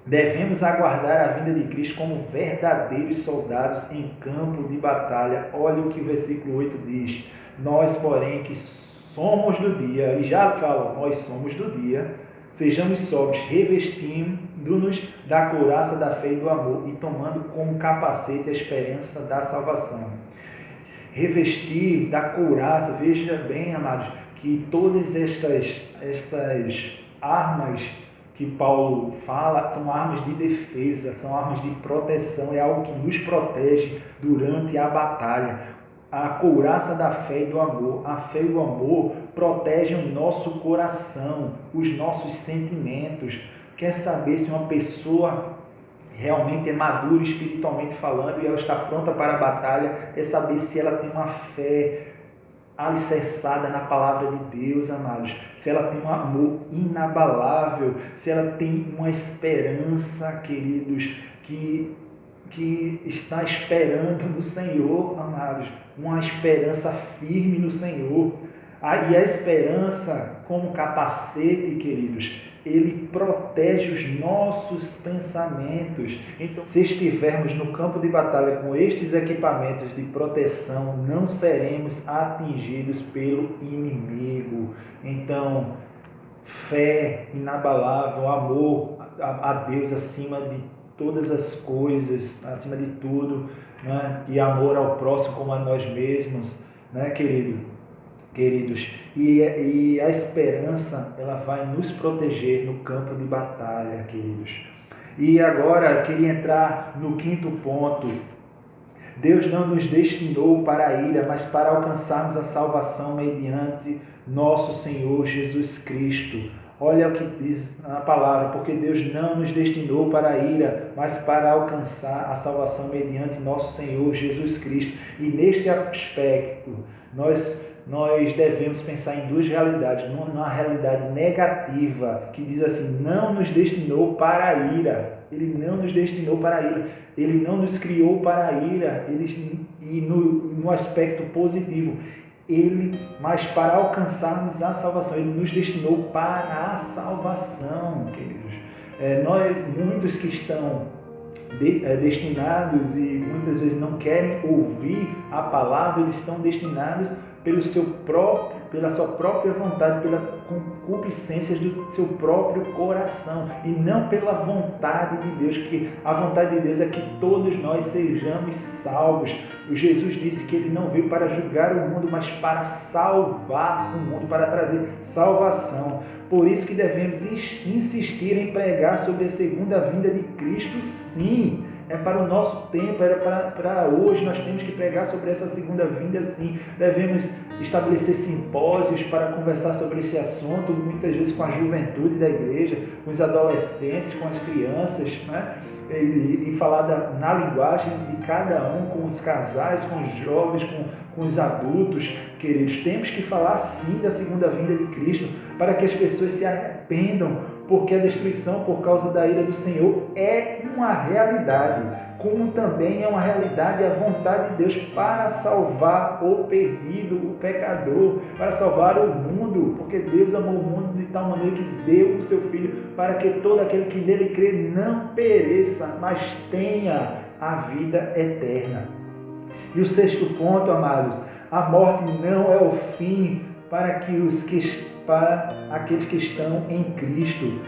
Devemos aguardar a vinda de Cristo como verdadeiros soldados em campo de batalha. Olha o que o versículo 8 diz. Nós, porém, que somos do dia, e já fala, nós somos do dia, sejamos sóbrios, revestindo-nos da couraça da fé e do amor, e tomando como capacete a esperança da salvação. Revestir da couraça, veja bem, amados, que todas estas armas que Paulo fala são armas de defesa, são armas de proteção, é algo que nos protege durante a batalha. A couraça da fé e do amor. A fé e o amor protegem o nosso coração, os nossos sentimentos. Quer saber se uma pessoa realmente é madura espiritualmente falando e ela está pronta para a batalha? É saber se ela tem uma fé alicerçada na palavra de Deus, amados, se ela tem um amor inabalável, se ela tem uma esperança, queridos, que está esperando no Senhor, amados, uma esperança firme no Senhor. E a esperança, como capacete, queridos, ele protege os nossos pensamentos. Então, se estivermos no campo de batalha com estes equipamentos de proteção, não seremos atingidos pelo inimigo. Então, fé inabalável, amor a Deus acima de todas as coisas, acima de tudo, né? E amor ao próximo como a nós mesmos, né, queridos, e a esperança, ela vai nos proteger no campo de batalha, queridos. E agora eu queria entrar no quinto ponto. Deus não nos destinou para a ira, mas para alcançarmos a salvação mediante nosso Senhor Jesus Cristo. Olha o que diz a palavra, porque Deus não nos destinou para a ira, mas para alcançar a salvação mediante nosso Senhor Jesus Cristo. E neste aspecto, nós devemos pensar em duas realidades. Uma realidade negativa, que diz assim, não nos destinou para a ira. Ele não nos destinou para a ira. Ele não nos criou para a ira. E no aspecto positivo, mas para alcançarmos a salvação, Ele nos destinou para a salvação, queridos. Muitos que estão destinados e muitas vezes não querem ouvir a palavra, eles estão destinados pela sua própria vontade, pela concupiscência do seu próprio coração, e não pela vontade de Deus, porque a vontade de Deus é que todos nós sejamos salvos. O Jesus disse que Ele não veio para julgar o mundo, mas para salvar o mundo, para trazer salvação. Por isso que devemos insistir em pregar sobre a segunda vinda de Cristo, sim. É para o nosso tempo, para hoje, nós temos que pregar sobre essa segunda vinda, sim. Devemos estabelecer simpósios para conversar sobre esse assunto, muitas vezes com a juventude da igreja, com os adolescentes, com as crianças, né? E falar na linguagem de cada um, com os casais, com os jovens, com os adultos, queridos. Temos que falar sim da segunda vinda de Cristo, para que as pessoas se arrependam, porque a destruição por causa da ira do Senhor é uma realidade, como também é uma realidade a vontade de Deus para salvar o perdido, o pecador, para salvar o mundo, porque Deus amou o mundo de tal maneira que deu o seu Filho, para que todo aquele que nele crê não pereça, mas tenha a vida eterna. E o sexto ponto, amados, a morte não é o fim para aqueles que estão em Cristo,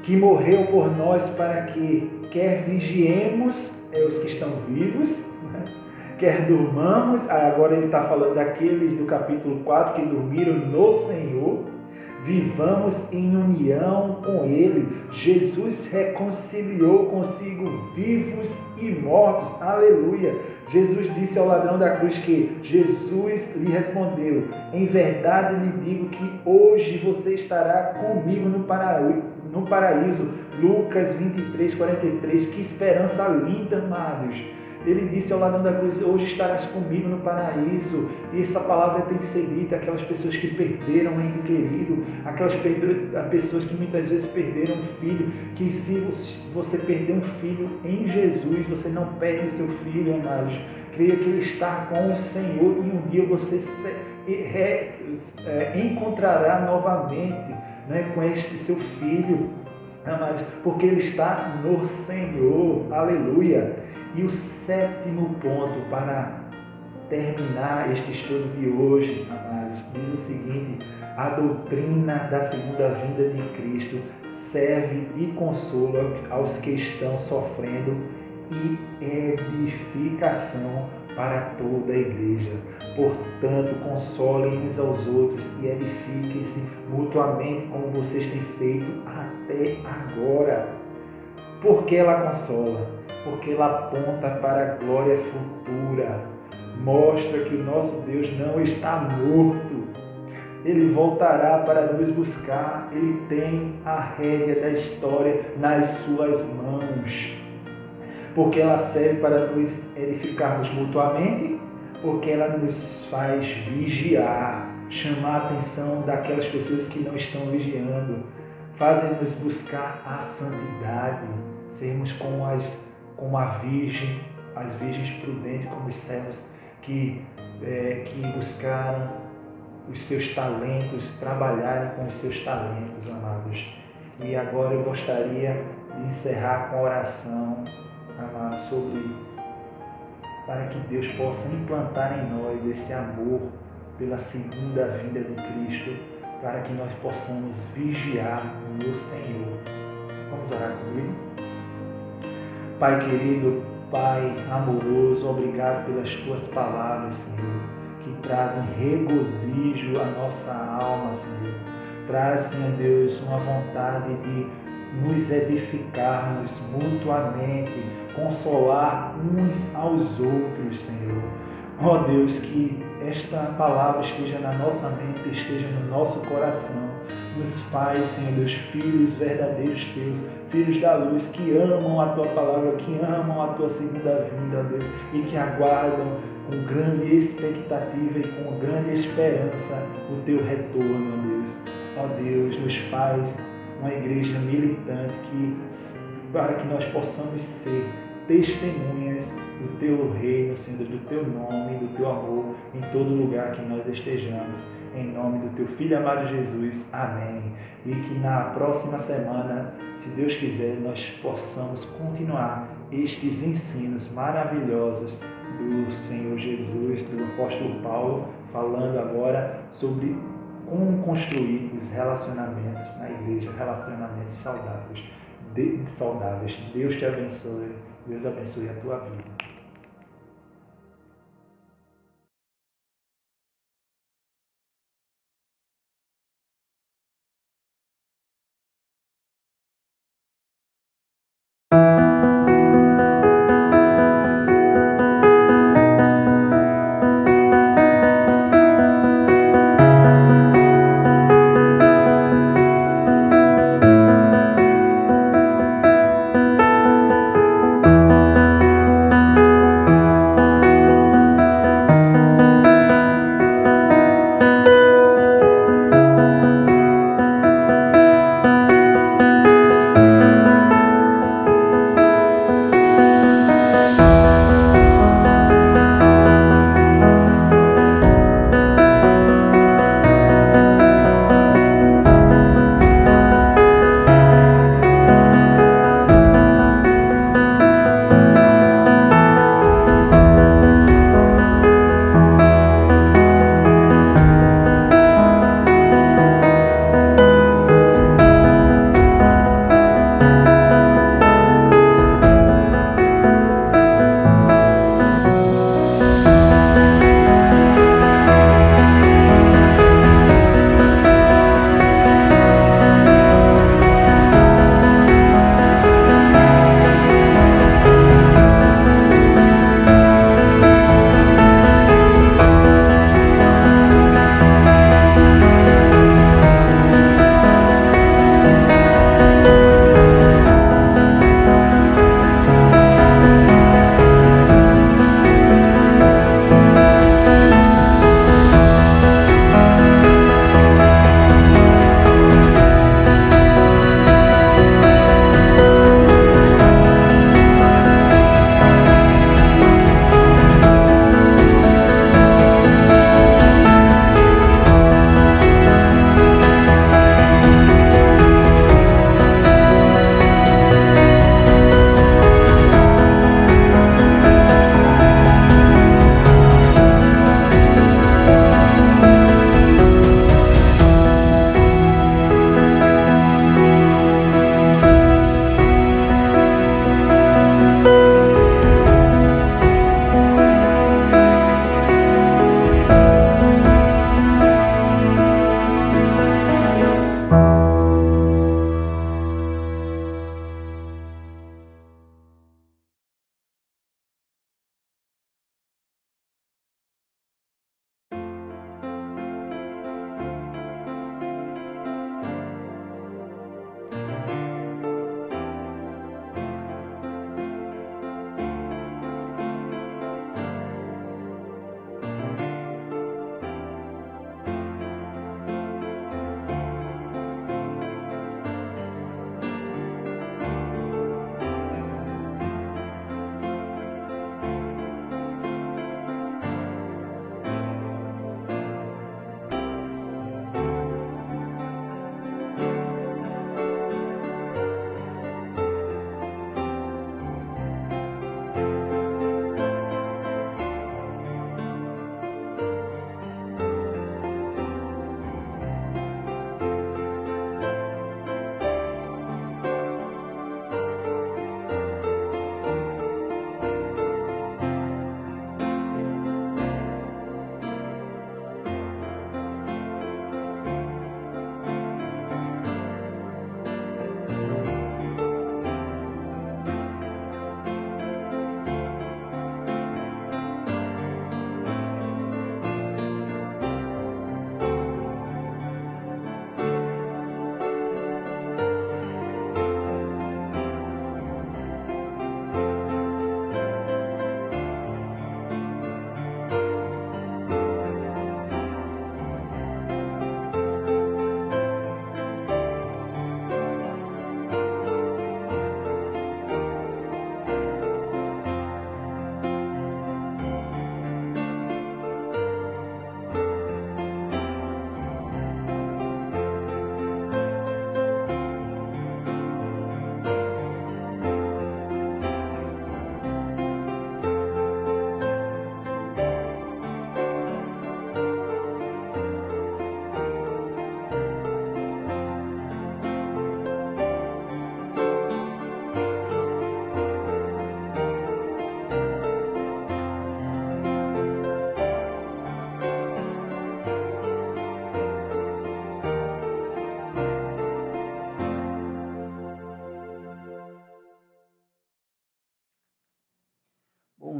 que morreu por nós para que quer vigiemos, os que estão vivos, né? Quer durmamos, agora ele está falando daqueles do capítulo 4 que dormiram no Senhor, vivamos em união com Ele. Jesus reconciliou consigo vivos e mortos. Aleluia! Jesus disse ao ladrão da cruz que Jesus lhe respondeu: em verdade lhe digo que hoje você estará comigo no paraíso. Lucas 23, 43. Que esperança linda, amados! Ele disse ao ladrão da cruz: hoje estarás comigo no paraíso. E essa palavra tem que ser dita àquelas pessoas que perderam um ente querido, aquelas pessoas que muitas vezes perderam um filho, que se você perder um filho em Jesus, você não perde o seu filho, amados. Creia que ele está com o Senhor e um dia você encontrará novamente, né, com este seu filho. amados, porque ele está no Senhor, aleluia. E o sétimo ponto para terminar este estudo de hoje, amados, diz o seguinte: a doutrina da segunda vinda de Cristo serve de consolo aos que estão sofrendo e edificação para toda a igreja. Portanto, consolem uns aos outros e edifiquem-se mutuamente como vocês têm feito até agora. Por que ela consola? Porque ela aponta para a glória futura. Mostra que o nosso Deus não está morto. Ele voltará para nos buscar. Ele tem a rédea da história nas suas mãos. Porque ela serve para nos edificarmos mutuamente, porque ela nos faz vigiar, chamar a atenção daquelas pessoas que não estão vigiando, fazem-nos buscar a santidade, sermos como a virgem, as virgens prudentes, como os servos que buscaram os seus talentos, trabalharem com os seus talentos, amados. E agora eu gostaria de encerrar com a oração, amados, para que Deus possa implantar em nós este amor pela segunda vinda de Cristo, para que nós possamos vigiar no Senhor. Vamos orar comigo? Pai querido, Pai amoroso, obrigado pelas Tuas palavras, Senhor, que trazem regozijo à nossa alma, Senhor. Traz, Senhor Deus, uma vontade de nos edificarmos mutuamente, consolar uns aos outros, Senhor. Ó Deus, que esta palavra esteja na nossa mente, esteja no nosso coração. Nos faz, Senhor Deus, filhos verdadeiros Teus, filhos da luz, que amam a Tua palavra, que amam a Tua segunda vinda, ó Deus, e que aguardam com grande expectativa e com grande esperança o Teu retorno, ó Deus. Ó Deus, nos faz uma igreja militante para que nós possamos ser testemunhas do Teu reino, Senhor, do Teu nome, do Teu amor em todo lugar que nós estejamos. Em nome do Teu Filho amado Jesus. Amém. E que na próxima semana, se Deus quiser, nós possamos continuar estes ensinos maravilhosos do Senhor Jesus, do apóstolo Paulo, falando agora sobre como construir os relacionamentos na igreja, relacionamentos saudáveis. Deus te abençoe. Deus abençoe a tua vida.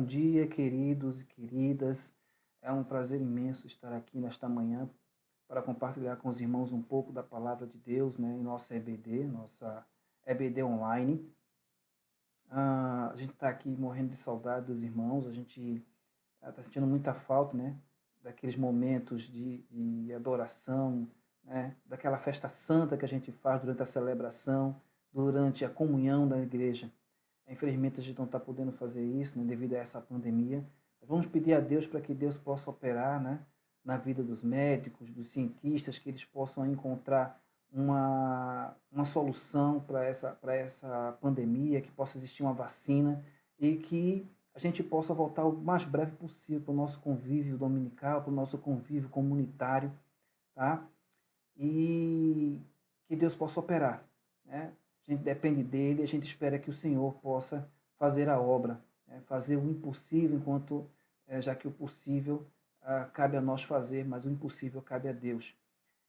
dia, queridos e queridas. É um prazer imenso estar aqui nesta manhã para compartilhar com os irmãos um pouco da palavra de Deus, né, em nossa EBD online. A gente está aqui morrendo de saudade dos irmãos, a gente está sentindo muita falta, né, daqueles momentos de adoração, né, daquela festa santa que a gente faz durante a celebração, durante a comunhão da igreja. Infelizmente a gente não está podendo fazer isso, né, devido a essa pandemia. Vamos pedir a Deus para que Deus possa operar, né, na vida dos médicos, dos cientistas, que eles possam encontrar uma solução para essa pandemia, que possa existir uma vacina e que a gente possa voltar o mais breve possível para o nosso convívio dominical, para o nosso convívio comunitário, tá? E que Deus possa operar, né? A gente depende dele, a gente espera que o Senhor possa fazer a obra, né? Fazer o impossível, enquanto, já que o possível cabe a nós fazer, mas o impossível cabe a Deus.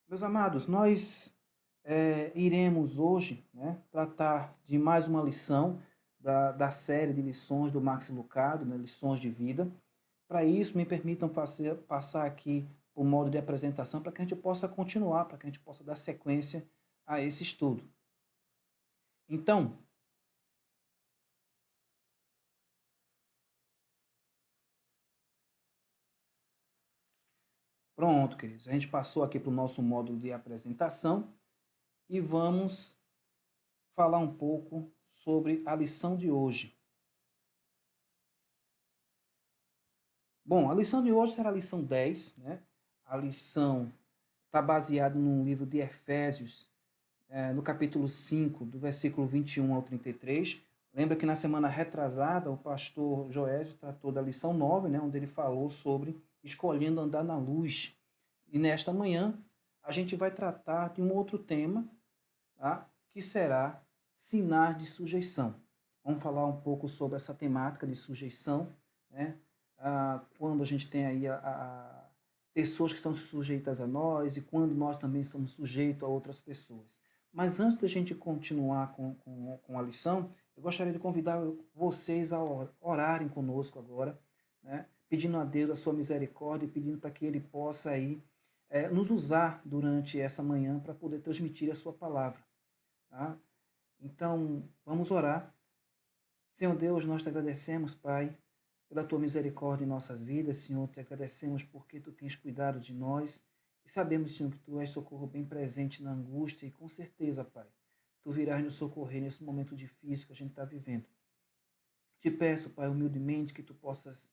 Meus amados, nós iremos hoje, né, tratar de mais uma lição da série de lições do Max Lucado, né, lições de vida. Para isso, me permitam passar aqui o modo de apresentação para que a gente possa continuar, para que a gente possa dar sequência a esse estudo. Então, pronto, queridos. A gente passou aqui para o nosso módulo de apresentação e vamos falar um pouco sobre a lição de hoje. Bom, a lição de hoje será a lição 10, né? A lição está baseada no livro de Efésios, no capítulo 5, do versículo 21 ao 33. Lembra que na semana retrasada o pastor Joésio tratou da lição 9, né, onde ele falou sobre escolhendo andar na luz. E nesta manhã a gente vai tratar de um outro tema, tá, que será sinais de sujeição. Vamos falar um pouco sobre essa temática de sujeição, né? Quando a gente tem aí pessoas que estão sujeitas a nós e quando nós também somos sujeitos a outras pessoas. Mas antes da gente continuar com a lição, eu gostaria de convidar vocês a orarem conosco agora, né? Pedindo a Deus a sua misericórdia e pedindo para que Ele possa aí, nos usar durante essa manhã para poder transmitir a sua palavra. Tá? Então, vamos orar. Senhor Deus, nós te agradecemos, Pai, pela tua misericórdia em nossas vidas. Senhor, te agradecemos porque tu tens cuidado de nós e sabemos, Senhor, que tu és socorro bem presente na angústia e com certeza, Pai, tu virás nos socorrer nesse momento difícil que a gente está vivendo. Te peço, Pai, humildemente que tu possas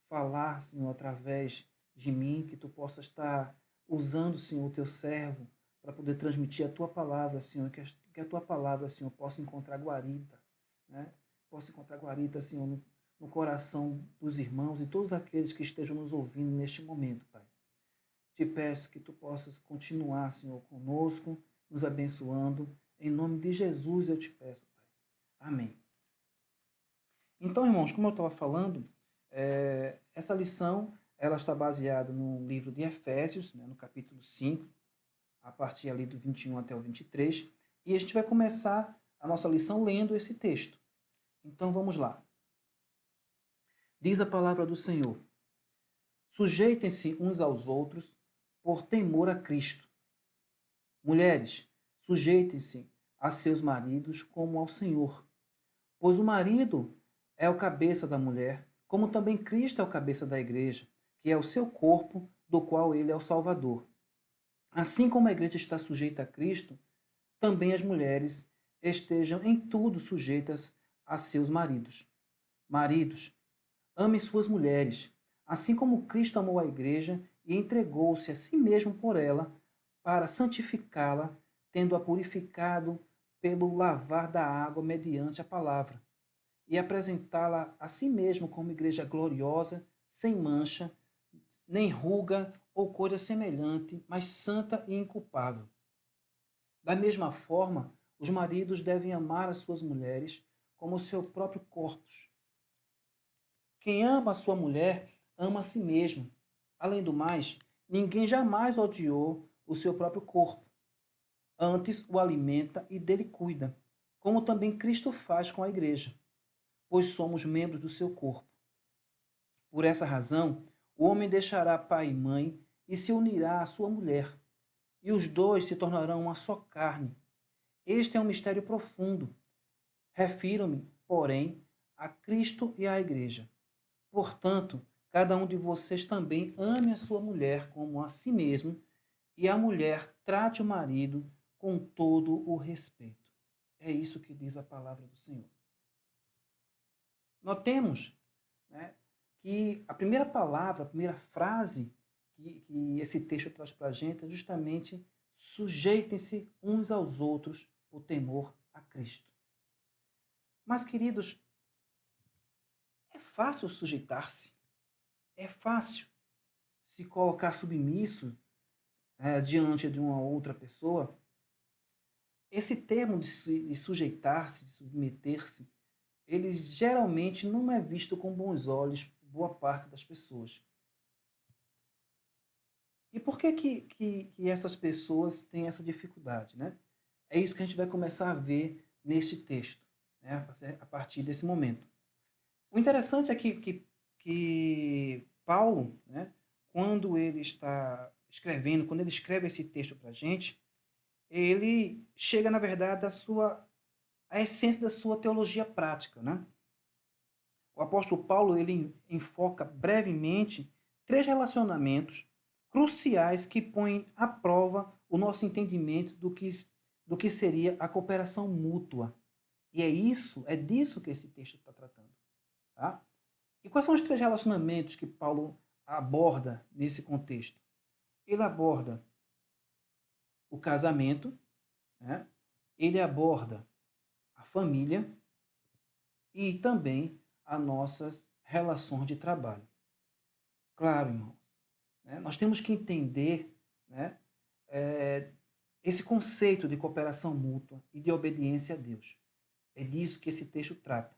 falar, Senhor, através de mim, que tu possas estar usando, Senhor, o teu servo para poder transmitir a tua palavra, Senhor, que a tua palavra, Senhor, possa encontrar guarida, né? Possa encontrar guarida, Senhor, no coração dos irmãos e todos aqueles que estejam nos ouvindo neste momento, Pai. Te peço que tu possas continuar, Senhor, conosco, nos abençoando. Em nome de Jesus eu te peço, Pai. Amém. Então, irmãos, como eu estava falando, essa lição ela está baseada no livro de Efésios, né, no capítulo 5, a partir ali do 21 até o 23, e a gente vai começar a nossa lição lendo esse texto. Então, vamos lá. Diz a palavra do Senhor: sujeitem-se uns aos outros por temor a Cristo. Mulheres, sujeitem-se a seus maridos como ao Senhor. Pois o marido é o cabeça da mulher, como também Cristo é o cabeça da igreja, que é o seu corpo, do qual ele é o Salvador. Assim como a igreja está sujeita a Cristo, também as mulheres estejam em tudo sujeitas a seus maridos. Maridos, amem suas mulheres, assim como Cristo amou a igreja e entregou-se a si mesmo por ela, para santificá-la, tendo-a purificado pelo lavar da água mediante a palavra, e apresentá-la a si mesmo como igreja gloriosa, sem mancha, nem ruga ou coisa semelhante, mas santa e inculpável. Da mesma forma, os maridos devem amar as suas mulheres como o seu próprio corpo. Quem ama a sua mulher, ama a si mesmo. Além do mais, ninguém jamais odiou o seu próprio corpo. Antes o alimenta e dele cuida, como também Cristo faz com a igreja, pois somos membros do seu corpo. Por essa razão, o homem deixará pai e mãe e se unirá à sua mulher, e os dois se tornarão uma só carne. Este é um mistério profundo. Refiro-me, porém, a Cristo e à Igreja. Portanto, cada um de vocês também ame a sua mulher como a si mesmo, e a mulher trate o marido com todo o respeito. É isso que diz a palavra do Senhor. Notemos, né, que a primeira palavra, a primeira frase que esse texto traz para a gente é justamente: sujeitem-se uns aos outros por temor a Cristo. Mas, queridos, é fácil sujeitar-se, é fácil se colocar submisso diante de uma outra pessoa. Esse termo de sujeitar-se, de submeter-se, ele geralmente não é visto com bons olhos por boa parte das pessoas. E por que essas pessoas têm essa dificuldade, né? É isso que a gente vai começar a ver neste texto, né? A partir desse momento. O interessante é que Paulo, né, quando ele está escrevendo, quando ele escreve esse texto para a gente, ele chega, na verdade, à essência da sua teologia prática, né? O apóstolo Paulo, ele enfoca brevemente 3 relacionamentos cruciais que põem à prova o nosso entendimento do que seria a cooperação mútua. E é disso que esse texto está tratando. Tá? E quais são os 3 relacionamentos que Paulo aborda nesse contexto? Ele aborda o casamento, né? Ele aborda a família e também as nossas relações de trabalho. Claro, irmão, né? Nós temos que entender, né, esse conceito de cooperação mútua e de obediência a Deus. É disso que esse texto trata.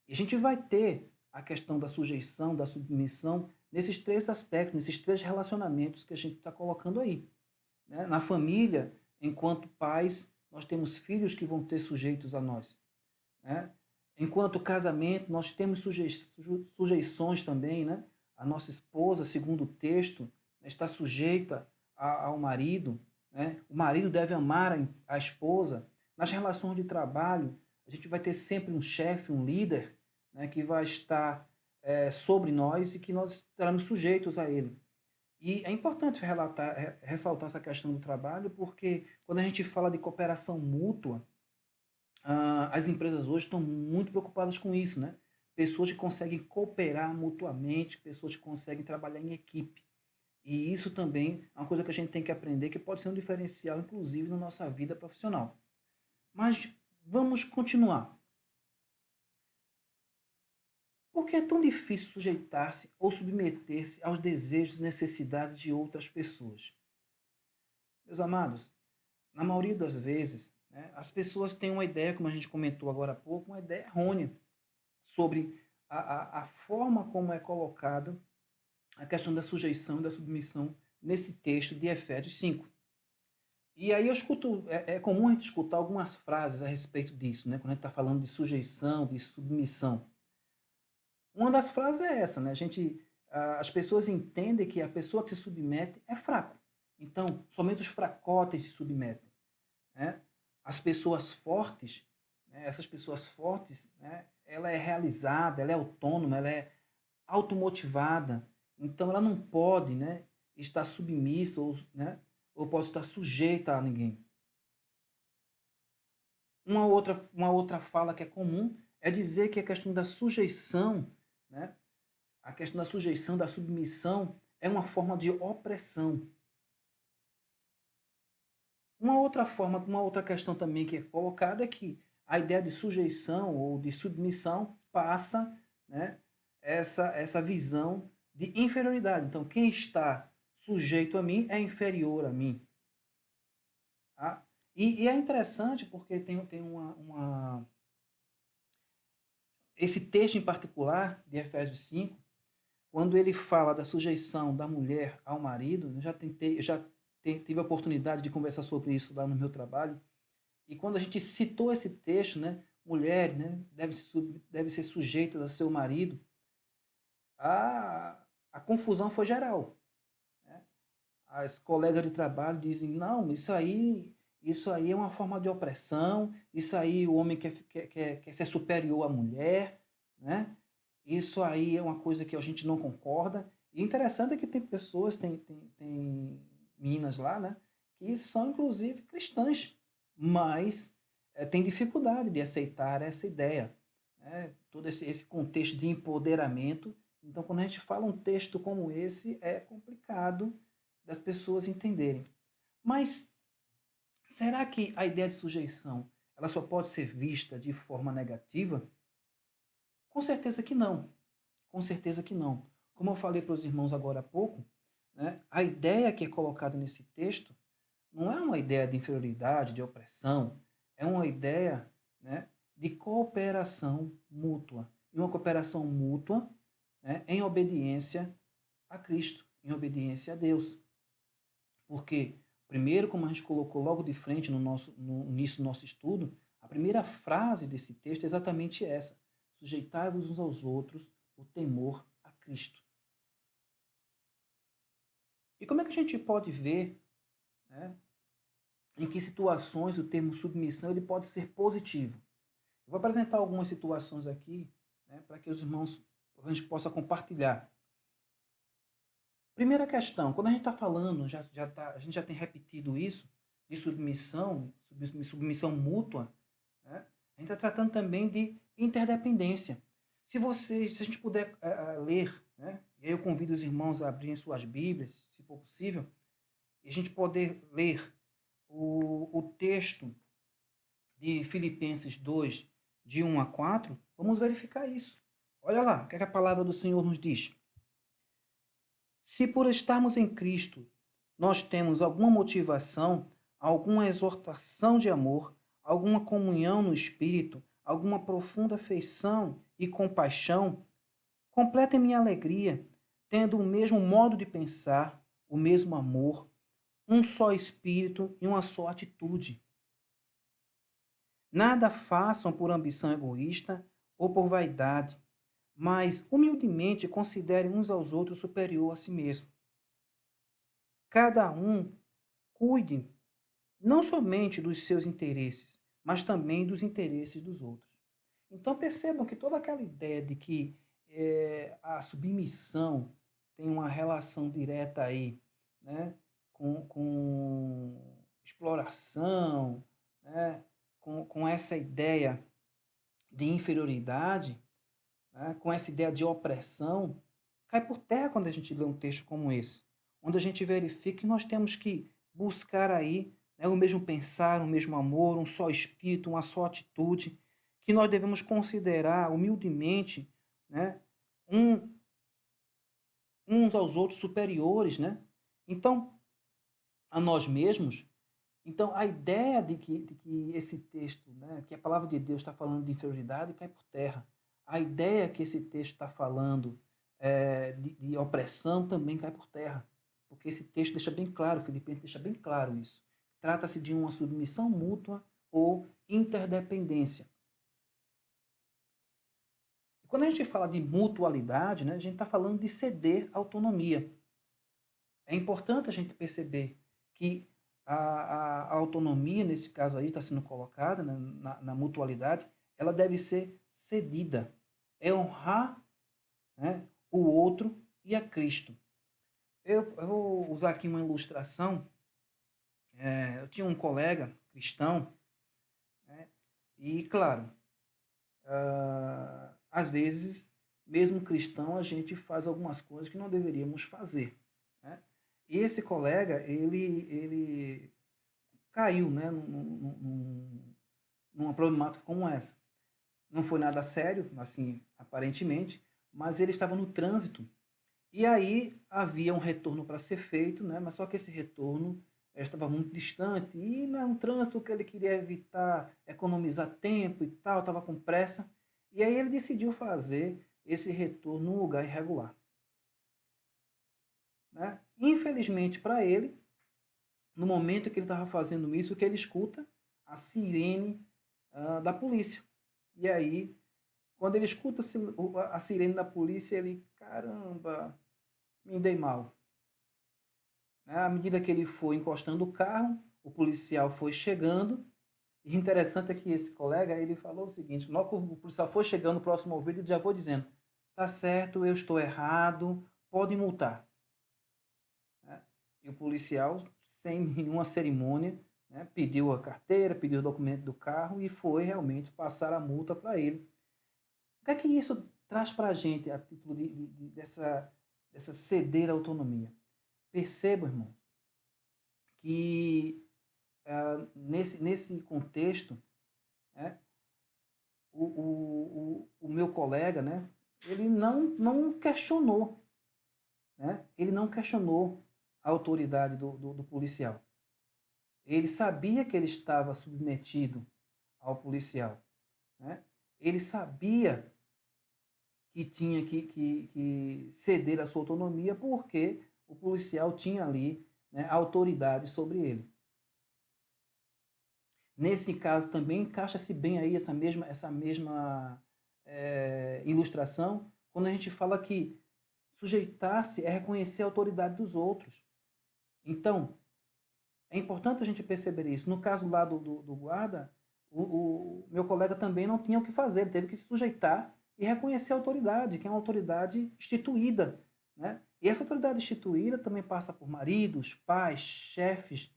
E a gente vai ter a questão da sujeição, da submissão, nesses 3 aspectos, nesses 3 relacionamentos que a gente está colocando aí. Né? Na família, enquanto pais, nós temos filhos que vão ser sujeitos a nós. Né? Enquanto casamento, nós temos sujeições também, né? A nossa esposa, segundo o texto, está sujeita ao marido, né? O marido deve amar a esposa. Nas relações de trabalho, a gente vai ter sempre um chefe, um líder, né, que vai estar sobre nós e que nós estaremos sujeitos a ele. E é importante ressaltar essa questão do trabalho, porque quando a gente fala de cooperação mútua, as empresas hoje estão muito preocupadas com isso, né? Pessoas que conseguem cooperar mutuamente, pessoas que conseguem trabalhar em equipe. E isso também é uma coisa que a gente tem que aprender, que pode ser um diferencial, inclusive, na nossa vida profissional. Mas vamos continuar. Por que é tão difícil sujeitar-se ou submeter-se aos desejos e necessidades de outras pessoas? Meus amados, na maioria das vezes, né, as pessoas têm uma ideia, como a gente comentou agora há pouco, uma ideia errônea sobre a forma como é colocada a questão da sujeição e da submissão nesse texto de Efésios 5. E aí eu escuto, é comum a gente escutar algumas frases a respeito disso, né, quando a gente está falando de sujeição, de submissão. Uma das frases é essa, né? As pessoas entendem que a pessoa que se submete é fraco. Então, somente os fracotes se submetem. Né? As pessoas fortes, né? Essas pessoas fortes, né? Ela é realizada, ela é autônoma, ela é automotivada. Então, ela não pode, né, estar submissa ou pode estar sujeita a ninguém. Uma outra fala que é comum é dizer que a questão da sujeição, né, a questão da sujeição, da submissão, é uma forma de opressão. Uma outra questão também que é colocada é que a ideia de sujeição ou de submissão passa, né, essa visão de inferioridade. Então, quem está sujeito a mim é inferior a mim. Tá? E é interessante porque tem esse texto em particular, de Efésios 5, quando ele fala da sujeição da mulher ao marido, eu já tive a oportunidade de conversar sobre isso lá no meu trabalho, e quando a gente citou esse texto, né, mulheres, né, devem ser sujeitas a seu marido, a confusão foi geral. Né? As colegas de trabalho dizem, não, isso aí é uma forma de opressão, isso aí o homem quer ser superior à mulher, né? Isso aí é uma coisa que a gente não concorda. E interessante é que tem pessoas, tem meninas lá, né, que são inclusive cristãs, mas têm dificuldade de aceitar essa ideia, né? Todo esse contexto de empoderamento. Então, quando a gente fala um texto como esse, é complicado das pessoas entenderem. Mas será que a ideia de sujeição ela só pode ser vista de forma negativa? Com certeza que não. Com certeza que não. Como eu falei para os irmãos agora há pouco, né, a ideia que é colocada nesse texto não é uma ideia de inferioridade, de opressão, é uma ideia, né, de cooperação mútua. E uma cooperação mútua, né, em obediência a Cristo, em obediência a Deus. Porque, primeiro, como a gente colocou logo de frente no início do nosso estudo, a primeira frase desse texto é exatamente essa: sujeitai-vos uns aos outros por temor a Cristo. E como é que a gente pode ver, né, em que situações o termo submissão ele pode ser positivo? Eu vou apresentar algumas situações aqui, né, para que os irmãos a gente possa compartilhar. Primeira questão, quando a gente está falando, a gente já tem repetido isso, de submissão mútua, né, a gente está tratando também de interdependência. Se a gente puder ler, né, e aí eu convido os irmãos a abrirem suas Bíblias, se for possível, e a gente poder ler o texto de Filipenses 2, de 1 a 4, vamos verificar isso. Olha lá, o que a palavra do Senhor nos diz. Se por estarmos em Cristo, nós temos alguma motivação, alguma exortação de amor, alguma comunhão no Espírito, alguma profunda afeição e compaixão, completem minha alegria, tendo o mesmo modo de pensar, o mesmo amor, um só Espírito e uma só atitude. Nada façam por ambição egoísta ou por vaidade, mas humildemente considerem uns aos outros superior a si mesmo. Cada um cuide não somente dos seus interesses, mas também dos interesses dos outros. Então percebam que toda aquela ideia de que a submissão tem uma relação direta aí, né, com exploração, né, com essa ideia de inferioridade, né, com essa ideia de opressão, cai por terra quando a gente lê um texto como esse, onde a gente verifica que nós temos que buscar aí, né, o mesmo pensar, o mesmo amor, um só espírito, uma só atitude, que nós devemos considerar humildemente, né, uns aos outros superiores, né? Então, a nós mesmos. Então, a ideia de que esse texto, né, que a palavra de Deus está falando de inferioridade, cai por terra. A ideia que esse texto está falando de opressão também cai por terra. Porque esse texto deixa bem claro, Filipenses deixa bem claro isso. Trata-se de uma submissão mútua ou interdependência. E quando a gente fala de mutualidade, né, a gente está falando de ceder autonomia. É importante a gente perceber que a autonomia, nesse caso aí, está sendo colocada, né, na mutualidade, ela deve ser cedida. É honrar, né, o outro e a Cristo. Eu vou usar aqui uma ilustração. Eu tinha um colega cristão, né, e, claro, às vezes, mesmo cristão, a gente faz algumas coisas que não deveríamos fazer. Né? E esse colega, ele caiu, né, numa problemática como essa. Não foi nada sério, assim, aparentemente, mas ele estava no trânsito. E aí havia um retorno para ser feito, né, mas só que esse retorno estava muito distante. E no trânsito que ele queria evitar, economizar tempo e tal, estava com pressa. E aí ele decidiu fazer esse retorno num lugar irregular. Né? Infelizmente para ele, no momento que ele estava fazendo isso, que ele escuta a sirene da polícia. E aí Quando ele escuta a sirene da polícia, ele, caramba, me dei mal. À medida que ele foi encostando o carro, o policial foi chegando. E interessante é que esse colega, ele falou o seguinte, logo que o policial foi chegando no próximo ouvido, ele já foi dizendo, tá certo, eu estou errado, pode multar. E o policial, sem nenhuma cerimônia, pediu a carteira, pediu o documento do carro e foi realmente passar a multa para ele. O que é que isso traz para a gente a título dessa ceder autonomia? Perceba, irmão, que nesse contexto, o meu colega, ele não questionou, ele não questionou a autoridade do policial. Ele sabia que ele estava submetido ao policial. Ele sabia que tinha que ceder a sua autonomia porque o policial tinha ali autoridade sobre ele. Nesse caso também encaixa-se bem aí essa mesma ilustração quando a gente fala que sujeitar-se é reconhecer a autoridade dos outros. Então, é importante a gente perceber isso. No caso lá do guarda, o meu colega também não tinha o que fazer, ele teve que se sujeitar e reconhecer a autoridade, que é uma autoridade instituída. E essa autoridade instituída também passa por maridos, pais, chefes,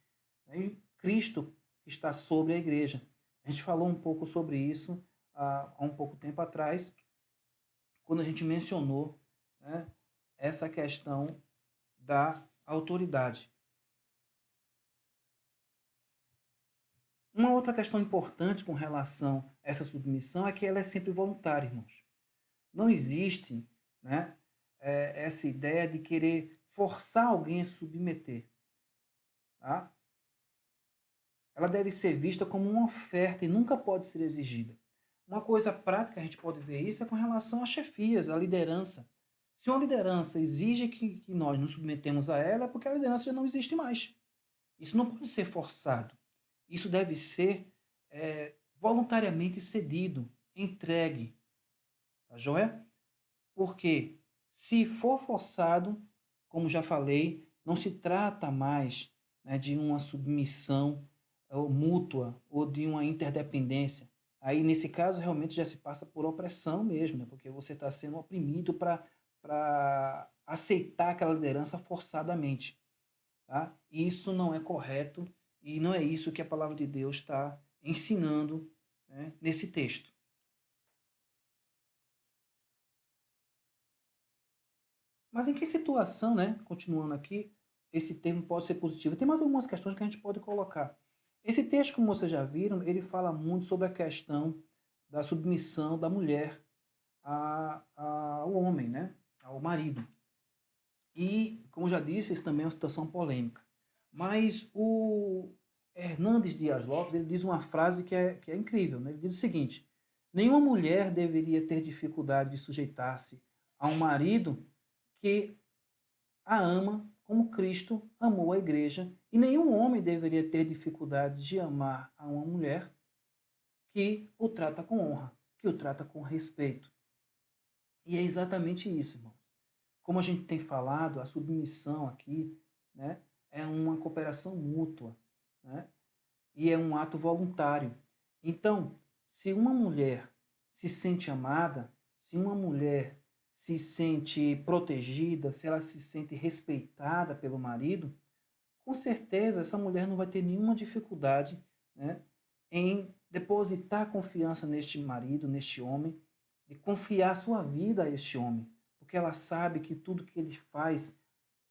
e Cristo que está sobre a igreja. A gente falou um pouco sobre isso há um pouco tempo atrás, quando a gente mencionou essa questão da autoridade. Uma outra questão importante com relação a essa submissão é que ela é sempre voluntária, irmãos. Não existe essa ideia de querer forçar alguém a se submeter. Tá? Ela deve ser vista como uma oferta e nunca pode ser exigida. Uma coisa prática, a gente pode ver isso, é com relação às chefias, à liderança. Se uma liderança exige que nós nos submetemos a ela, é porque a liderança já não existe mais. Isso não pode ser forçado. Isso deve ser voluntariamente cedido, entregue. Tá joia? Porque se for forçado, como já falei, não se trata mais de uma submissão mútua ou de uma interdependência. Aí, nesse caso, realmente já se passa por opressão mesmo, porque você está sendo oprimido para aceitar aquela liderança forçadamente. Tá? Isso não é correto e não é isso que a palavra de Deus está ensinando nesse texto. Mas em que situação, continuando aqui, esse termo pode ser positivo? Tem mais algumas questões que a gente pode colocar. Esse texto, como vocês já viram, ele fala muito sobre a questão da submissão da mulher ao homem, ao marido. E, como já disse, isso também é uma situação polêmica. Mas o Hernandes Dias Lopes ele diz uma frase que é incrível. Ele diz o seguinte: nenhuma mulher deveria ter dificuldade de sujeitar-se a um marido que a ama como Cristo amou a igreja, e nenhum homem deveria ter dificuldade de amar a uma mulher que o trata com honra, que o trata com respeito. E é exatamente isso, irmão. Como a gente tem falado, a submissão aqui é uma cooperação mútua, e é um ato voluntário. Então, se uma mulher se sente amada, se uma mulher se sente protegida, se ela se sente respeitada pelo marido, com certeza essa mulher não vai ter nenhuma dificuldade em depositar confiança neste marido, neste homem, de confiar sua vida a este homem, porque ela sabe que tudo que ele faz,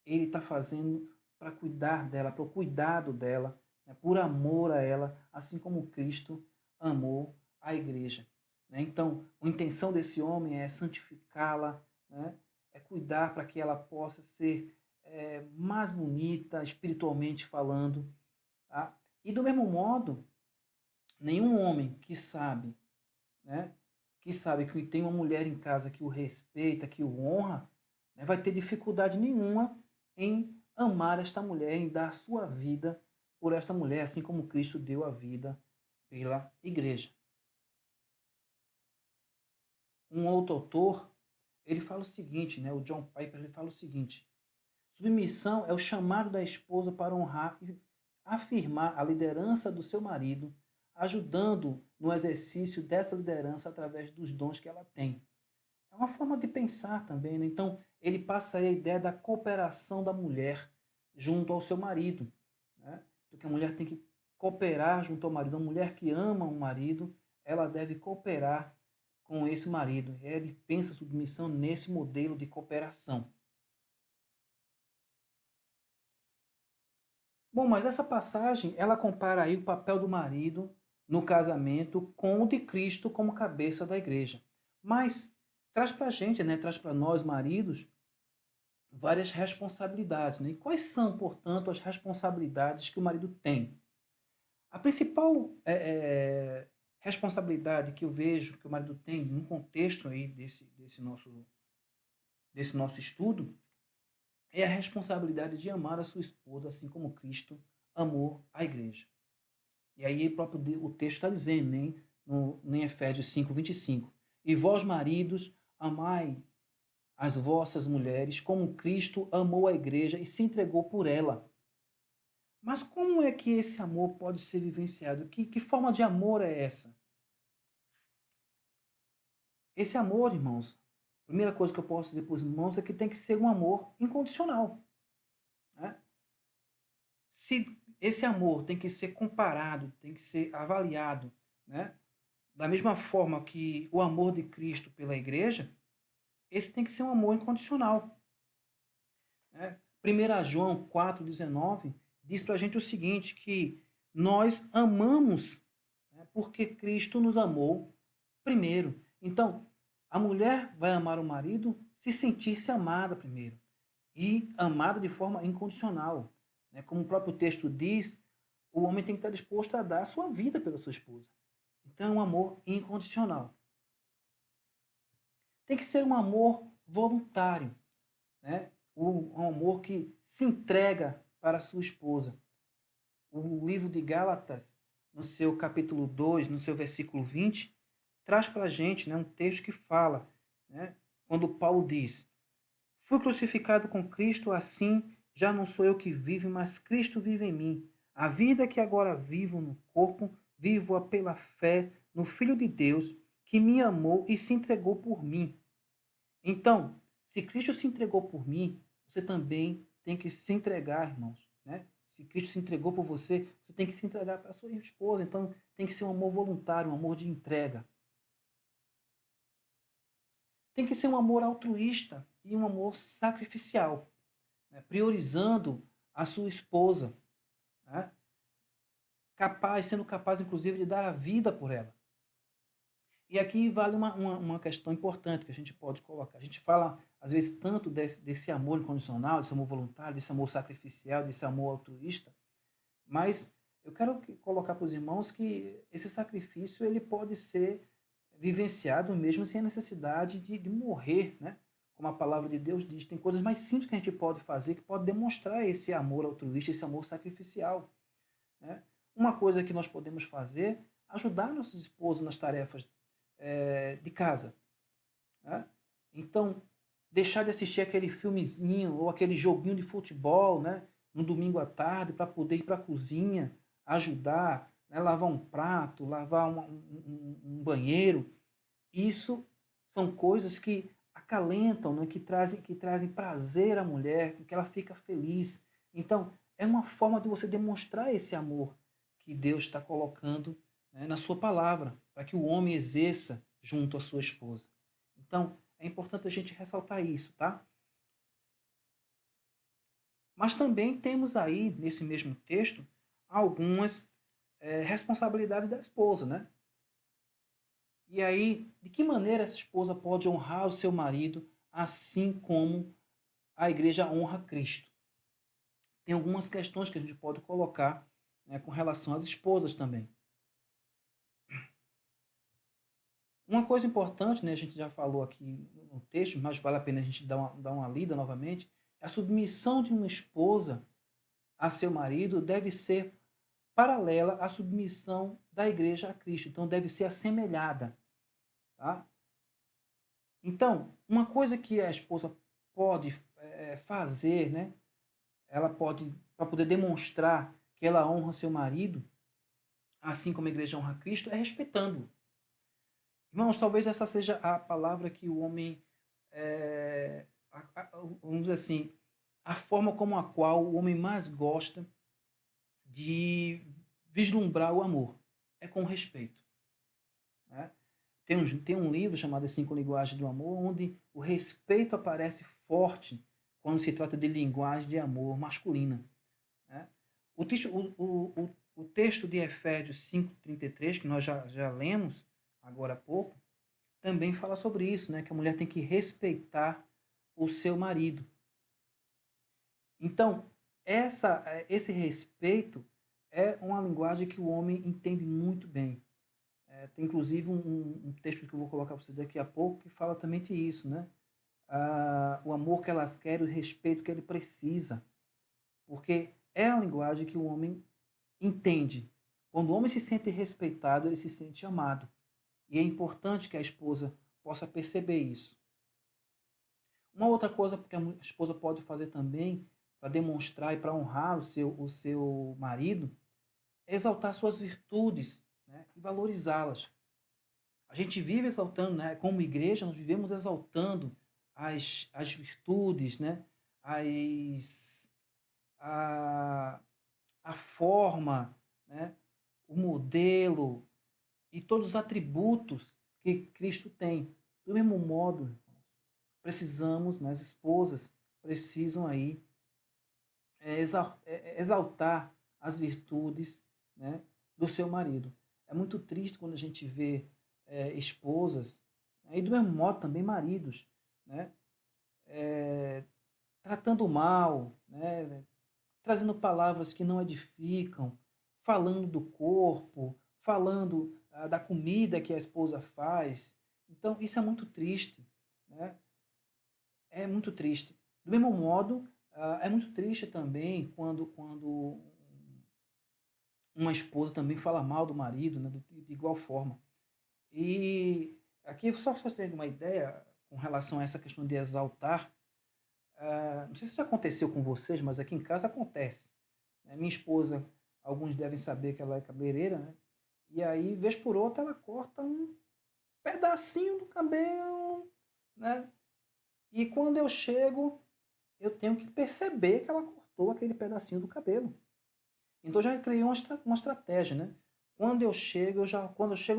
ele está fazendo para cuidar dela, para o cuidado dela, por amor a ela, assim como Cristo amou a igreja. Então, a intenção desse homem é santificá-la, é cuidar para que ela possa ser mais bonita, espiritualmente falando. Tá? E do mesmo modo, nenhum homem que sabe que tem uma mulher em casa que o respeita, que o honra, vai ter dificuldade nenhuma em amar esta mulher, em dar sua vida por esta mulher, assim como Cristo deu a vida pela igreja. um outro autor, ele fala o seguinte, né? O John Piper, ele fala o seguinte: submissão é o chamado da esposa para honrar e afirmar a liderança do seu marido, ajudando no exercício dessa liderança através dos dons que ela tem. É uma forma de pensar também, né? Então, ele passa aí a ideia da cooperação da mulher junto ao seu marido, né? Porque a mulher tem que cooperar junto ao marido. Uma mulher que ama um marido, ela deve cooperar com esse marido. Ele pensa a submissão nesse modelo de cooperação. Bom, mas essa passagem, ela compara aí o papel do marido no casamento com o de Cristo como cabeça da igreja. Mas traz para a gente, né, traz para nós maridos, várias responsabilidades. Né? E quais são, portanto, as responsabilidades que o marido tem? A principal responsabilidade que eu vejo que o marido tem no contexto aí desse nosso estudo é a responsabilidade de amar a sua esposa, assim como Cristo amou a igreja. E aí o texto está dizendo, né, em Efésios 5:25, e vós, maridos, amai as vossas mulheres como Cristo amou a igreja e se entregou por ela. Mas como é que esse amor pode ser vivenciado? Que forma de amor é essa? Esse amor, irmãos, a primeira coisa que eu posso dizer para os irmãos é que tem que ser um amor incondicional. Né? Se esse amor tem que ser comparado, tem que ser avaliado, né? Da mesma forma que o amor de Cristo pela igreja, esse tem que ser um amor incondicional. Né? 1 João 4,19 diz para a gente o seguinte, que nós amamos, né, porque Cristo nos amou primeiro. Então, a mulher vai amar o marido se sentir-se amada primeiro. E amada de forma incondicional. Né? Como o próprio texto diz, o homem tem que estar disposto a dar a sua vida pela sua esposa. Então, é um amor incondicional. Tem que ser um amor voluntário, né? Um amor que se entrega para a sua esposa. O livro de Gálatas, no seu capítulo 2, no seu versículo 20, traz para a gente, né, um texto que fala, né, quando Paulo diz: fui crucificado com Cristo, assim já não sou eu que vivo, mas Cristo vive em mim. A vida que agora vivo no corpo, vivo-a pela fé no Filho de Deus, que me amou e se entregou por mim. Então, se Cristo se entregou por mim, você também tem que se entregar, irmãos. Né? Se Cristo se entregou por você, você tem que se entregar para a sua esposa. Então, tem que ser um amor voluntário, um amor de entrega. Tem que ser um amor altruísta e um amor sacrificial, né? Priorizando a sua esposa, né? Sendo capaz, inclusive, de dar a vida por ela. E aqui vale uma questão importante que a gente pode colocar. A gente fala, às vezes, tanto desse amor incondicional, desse amor voluntário, desse amor sacrificial, desse amor altruísta, mas eu quero colocar para os irmãos que esse sacrifício ele pode ser vivenciado mesmo sem a necessidade de morrer, né? Como a palavra de Deus diz, tem coisas mais simples que a gente pode fazer que pode demonstrar esse amor altruísta, esse amor sacrificial. Né? Uma coisa que nós podemos fazer, ajudar nossos esposos nas tarefas de casa. Né? Então, deixar de assistir aquele filmezinho ou aquele joguinho de futebol, né, no domingo à tarde, para poder ir para a cozinha, ajudar, né, lavar um prato, lavar um banheiro. Isso são coisas que acalentam, né, que trazem prazer à mulher, que ela fica feliz. Então, é uma forma de você demonstrar esse amor que Deus está colocando, né, na sua palavra, para que o homem exerça junto à sua esposa. Então, é importante a gente ressaltar isso, tá? Mas também temos aí, nesse mesmo texto, algumas responsabilidades da esposa, né? E aí, de que maneira essa esposa pode honrar o seu marido, assim como a igreja honra Cristo? Tem algumas questões que a gente pode colocar, né, com relação às esposas também. Uma coisa importante, né, a gente já falou aqui no texto, mas vale a pena a gente dar uma lida novamente, a submissão de uma esposa a seu marido deve ser paralela à submissão da igreja a Cristo. Então, deve ser assemelhada. Tá? Então, uma coisa que a esposa pode fazer, né? Ela pode, para poder demonstrar que ela honra seu marido, assim como a igreja honra Cristo, é respeitando-o. Irmãos, talvez essa seja a palavra que o homem, vamos dizer assim, a forma como a qual o homem mais gosta de vislumbrar o amor. É com respeito. Né? Tem um livro chamado As Cinco Linguagens do Amor, onde o respeito aparece forte quando se trata de linguagem de amor masculina. Né? O texto de Efésios 5:33, que nós já lemos agora há pouco, também fala sobre isso, né? Que a mulher tem que respeitar o seu marido. Então, esse respeito é uma linguagem que o homem entende muito bem. Tem inclusive um texto que eu vou colocar para você daqui a pouco que fala também de isso, né? O amor que elas querem, o respeito que ele precisa. Porque é a linguagem que o homem entende. Quando o homem se sente respeitado, ele se sente amado. E é importante que a esposa possa perceber isso. Uma outra coisa que a esposa pode fazer também, para demonstrar e para honrar o seu marido, é exaltar suas virtudes, né, e valorizá-las. A gente vive exaltando, né, como igreja, nós vivemos exaltando as virtudes, né, as, a, a forma, né, o modelo e todos os atributos que Cristo tem. Do mesmo modo, precisamos, né, as esposas precisam aí exaltar as virtudes, né, do seu marido. É muito triste quando a gente vê esposas, né, e do mesmo modo também maridos, né, tratando mal, né, trazendo palavras que não edificam, falando do corpo, falando da comida que a esposa faz. Então, isso é muito triste. Né? É muito triste. Do mesmo modo, é muito triste também quando uma esposa também fala mal do marido, né, de igual forma. E aqui, só para vocês terem uma ideia com relação a essa questão de exaltar, não sei se já aconteceu com vocês, mas aqui em casa acontece. Né? Minha esposa, alguns devem saber que ela é cabeleireira, né? E aí, vez por outra, ela corta um pedacinho do cabelo, né? E quando eu chego, eu tenho que perceber que ela cortou aquele pedacinho do cabelo. Então eu já criei uma estratégia, né? Quando eu chego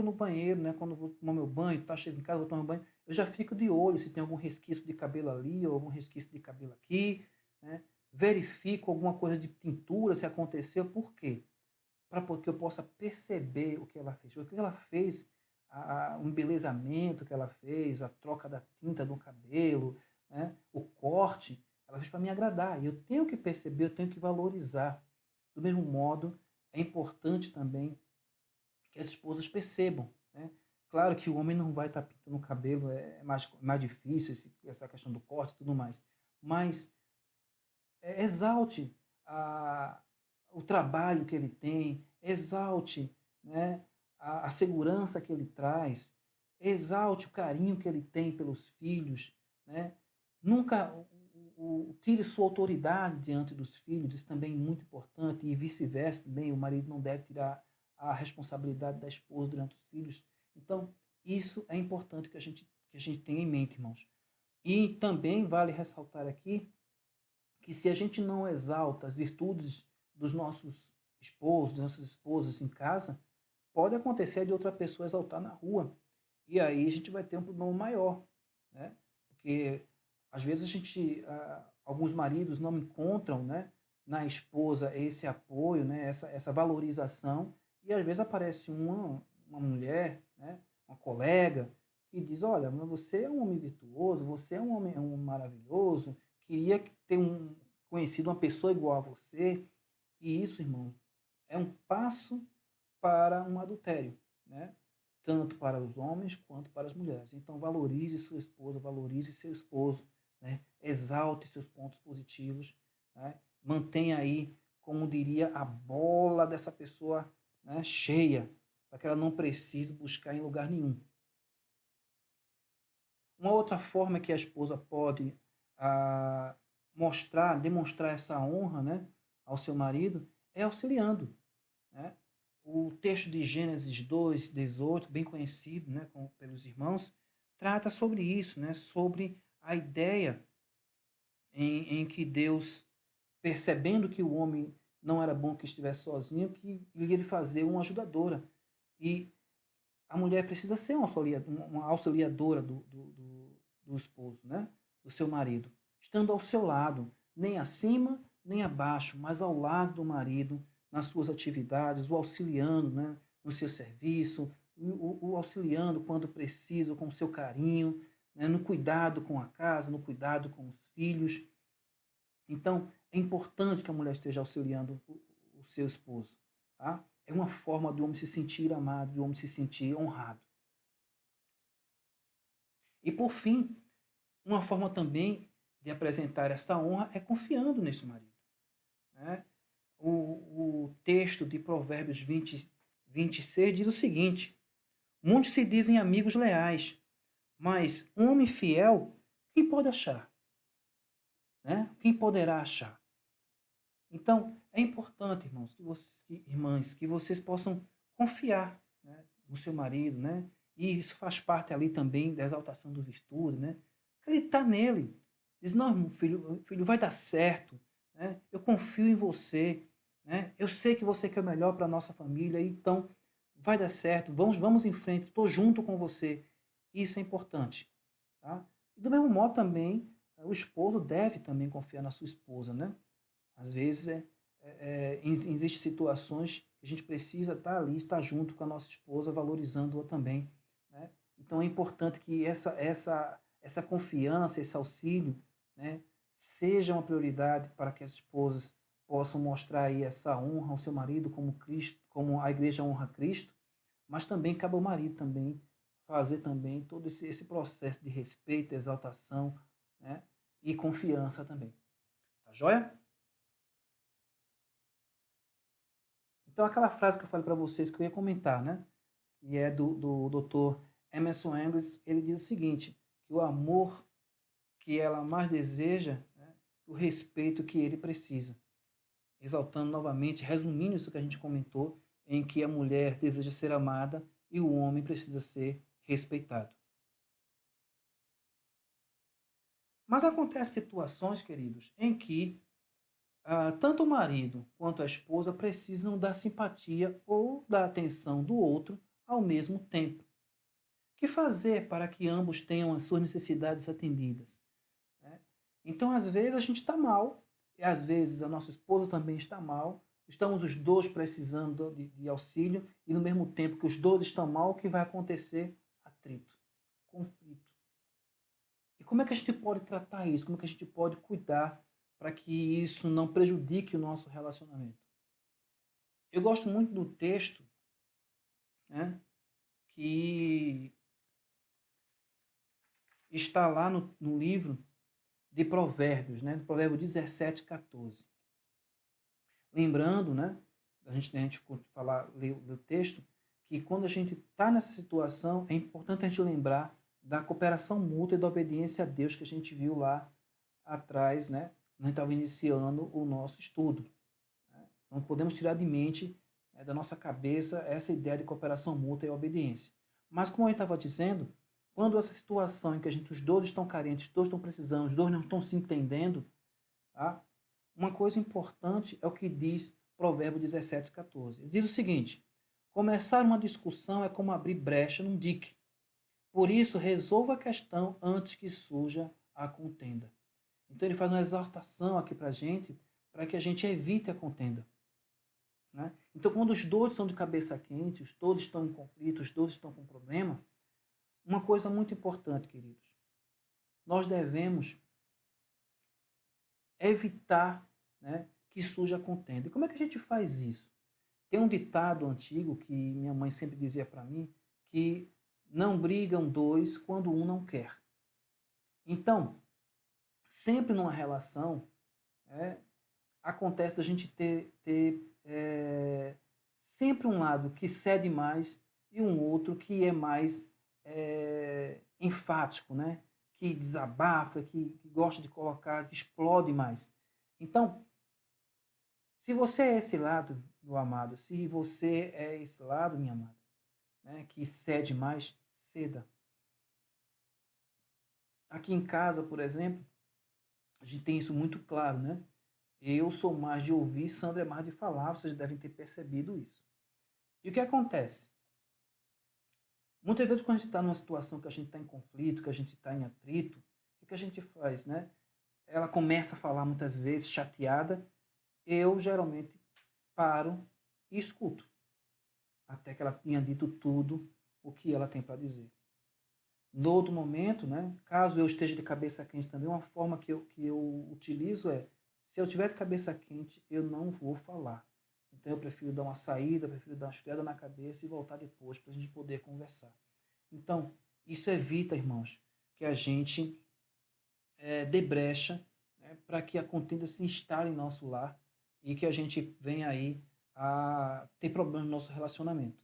no banheiro, né? Quando eu vou tomar meu banho, tá chegando em casa, vou tomar banho, eu já fico de olho se tem algum resquício de cabelo ali ou algum resquício de cabelo aqui, né? Verifico alguma coisa de tintura, se aconteceu, por quê? Para que eu possa perceber o que ela fez. O que ela fez, o embelezamento que ela fez, a troca da tinta do cabelo, né? O corte, ela fez para me agradar. E eu tenho que perceber, eu tenho que valorizar. Do mesmo modo, é importante também que as esposas percebam. Né? Claro que o homem não vai estar pintando o cabelo, é mais difícil essa questão do corte e tudo mais. Mas exalte o trabalho que ele tem, exalte, né, a segurança que ele traz, exalte o carinho que ele tem pelos filhos. Né? Nunca tire sua autoridade diante dos filhos, isso também é muito importante, e vice-versa também, o marido não deve tirar a responsabilidade da esposa durante os filhos. Então, isso é importante que a gente tenha em mente, irmãos. E também vale ressaltar aqui que se a gente não exalta as virtudes dos nossos esposos, das nossas esposas em casa, pode acontecer de outra pessoa exaltar na rua. E aí a gente vai ter um problema maior, né? Porque às vezes alguns maridos não encontram, né, na esposa esse apoio, né, essa valorização, e às vezes aparece uma mulher, né, uma colega, que diz, olha, mas você é um homem virtuoso, você é um homem maravilhoso, queria conhecido uma pessoa igual a você, e isso, irmão, é um passo para um adultério, né? Tanto para os homens quanto para as mulheres. Então, valorize sua esposa, valorize seu esposo, né? Exalte seus pontos positivos, né? Mantenha aí, como diria, a bola dessa pessoa, né, cheia, para que ela não precise buscar em lugar nenhum. Uma outra forma que a esposa pode demonstrar essa honra, né, ao seu marido é auxiliando, né? O texto de Gênesis 2:18, bem conhecido, né, pelos irmãos, trata sobre isso, né, sobre a ideia em que Deus, percebendo que o homem não era bom que estivesse sozinho, que iria lhe fazer uma ajudadora. E a mulher precisa ser uma auxiliadora do esposo, né? Do seu marido, estando ao seu lado, nem acima nem abaixo, mas ao lado do marido, nas suas atividades, o auxiliando, né? No seu serviço, o auxiliando quando precisa, com o seu carinho, né? No cuidado com a casa, no cuidado com os filhos. Então, é importante que a mulher esteja auxiliando o seu esposo, tá? É uma forma do homem se sentir amado, do homem se sentir honrado. E por fim, uma forma também de apresentar esta honra é confiando nesse marido, né? O texto de Provérbios 26 diz o seguinte: muitos se dizem amigos leais, mas um homem fiel, quem pode achar? Né? Quem poderá achar? Então, é importante, irmãos, irmãs, que vocês possam confiar, né, no seu marido, né? E isso faz parte ali também da exaltação do virtude, né? Acreditar nele. Diz, não, filho, vai dar certo, né? Eu confio em você, né? Eu sei que você quer o melhor para a nossa família, então vai dar certo, vamos em frente, estou junto com você. Isso é importante, tá? E do mesmo modo também, o esposo deve também confiar na sua esposa, né? Às vezes existem situações que a gente precisa estar ali, estar junto com a nossa esposa, valorizando-a também, né? Então é importante que essa confiança, esse auxílio, né, seja uma prioridade para que as esposas possam mostrar aí essa honra ao seu marido como Cristo, como a igreja honra Cristo, mas também cabe ao marido também fazer também todo esse processo de respeito, exaltação, né, e confiança também. Tá joia? Então, aquela frase que eu falei para vocês que eu ia comentar, né? E é do Dr. Emerson Engels, ele diz o seguinte, que o amor que ela mais deseja, né, o respeito que ele precisa. Exaltando novamente, resumindo isso que a gente comentou, em que a mulher deseja ser amada e o homem precisa ser respeitado. Mas acontecem situações, queridos, em que tanto o marido quanto a esposa precisam da simpatia ou da atenção do outro ao mesmo tempo. O que fazer para que ambos tenham as suas necessidades atendidas? Né? Então, às vezes, a gente está mal, e às vezes a nossa esposa também está mal, estamos os dois precisando de auxílio, e no mesmo tempo que os dois estão mal, o que vai acontecer? Atrito, conflito. E como é que a gente pode tratar isso? Como é que a gente pode cuidar para que isso não prejudique o nosso relacionamento? Eu gosto muito do texto, né, que está lá no livro de Provérbios, né, do Provérbio 17:14. Lembrando, né, a gente ler o texto, que quando a gente está nessa situação, é importante a gente lembrar da cooperação mútua e da obediência a Deus que a gente viu lá atrás, né, quando a gente estava iniciando o nosso estudo. Né? Não podemos tirar de mente, da nossa cabeça, essa ideia de cooperação mútua e obediência. Mas, como eu estava dizendo, quando essa situação em que os dois estão carentes, os dois estão precisando, os dois não estão se entendendo, tá? Uma coisa importante é o que diz Provérbio 17:14. Ele diz o seguinte: começar uma discussão é como abrir brecha num dique. Por isso, resolva a questão antes que surja a contenda. Então, ele faz uma exortação aqui para a gente, para que a gente evite a contenda. Né? Então, quando os dois estão de cabeça quente, os dois estão em conflito, os dois estão com problema, uma coisa muito importante, queridos, nós devemos evitar, né, que surja a contenda. E como é que a gente faz isso? Tem um ditado antigo que minha mãe sempre dizia para mim, que não brigam dois quando um não quer. Então, sempre numa relação, acontece da gente ter sempre um lado que cede mais e um outro que é mais enfático, né? Que desabafa, que gosta de colocar, que explode mais. Então, se você é esse lado, meu amado, se você é esse lado, minha amada, né, que cede mais, ceda. Aqui em casa, por exemplo, a gente tem isso muito claro, né? Eu sou mais de ouvir, Sandra é mais de falar, vocês devem ter percebido isso. E o que acontece? Muitas vezes quando a gente está numa situação que a gente está em conflito, que a gente está em atrito, o que a gente faz, né? Ela começa a falar muitas vezes chateada, eu geralmente paro e escuto, até que ela tenha dito tudo o que ela tem para dizer. No outro momento, né, caso eu esteja de cabeça quente também, uma forma que eu utilizo é, se eu tiver de cabeça quente, eu não vou falar. Então eu prefiro dar uma saída, prefiro dar uma esfriada na cabeça e voltar depois para a gente poder conversar. Então, isso evita, irmãos, que a gente dê brecha, né, para que a contenda se instale em nosso lar e que a gente venha aí a ter problemas no nosso relacionamento.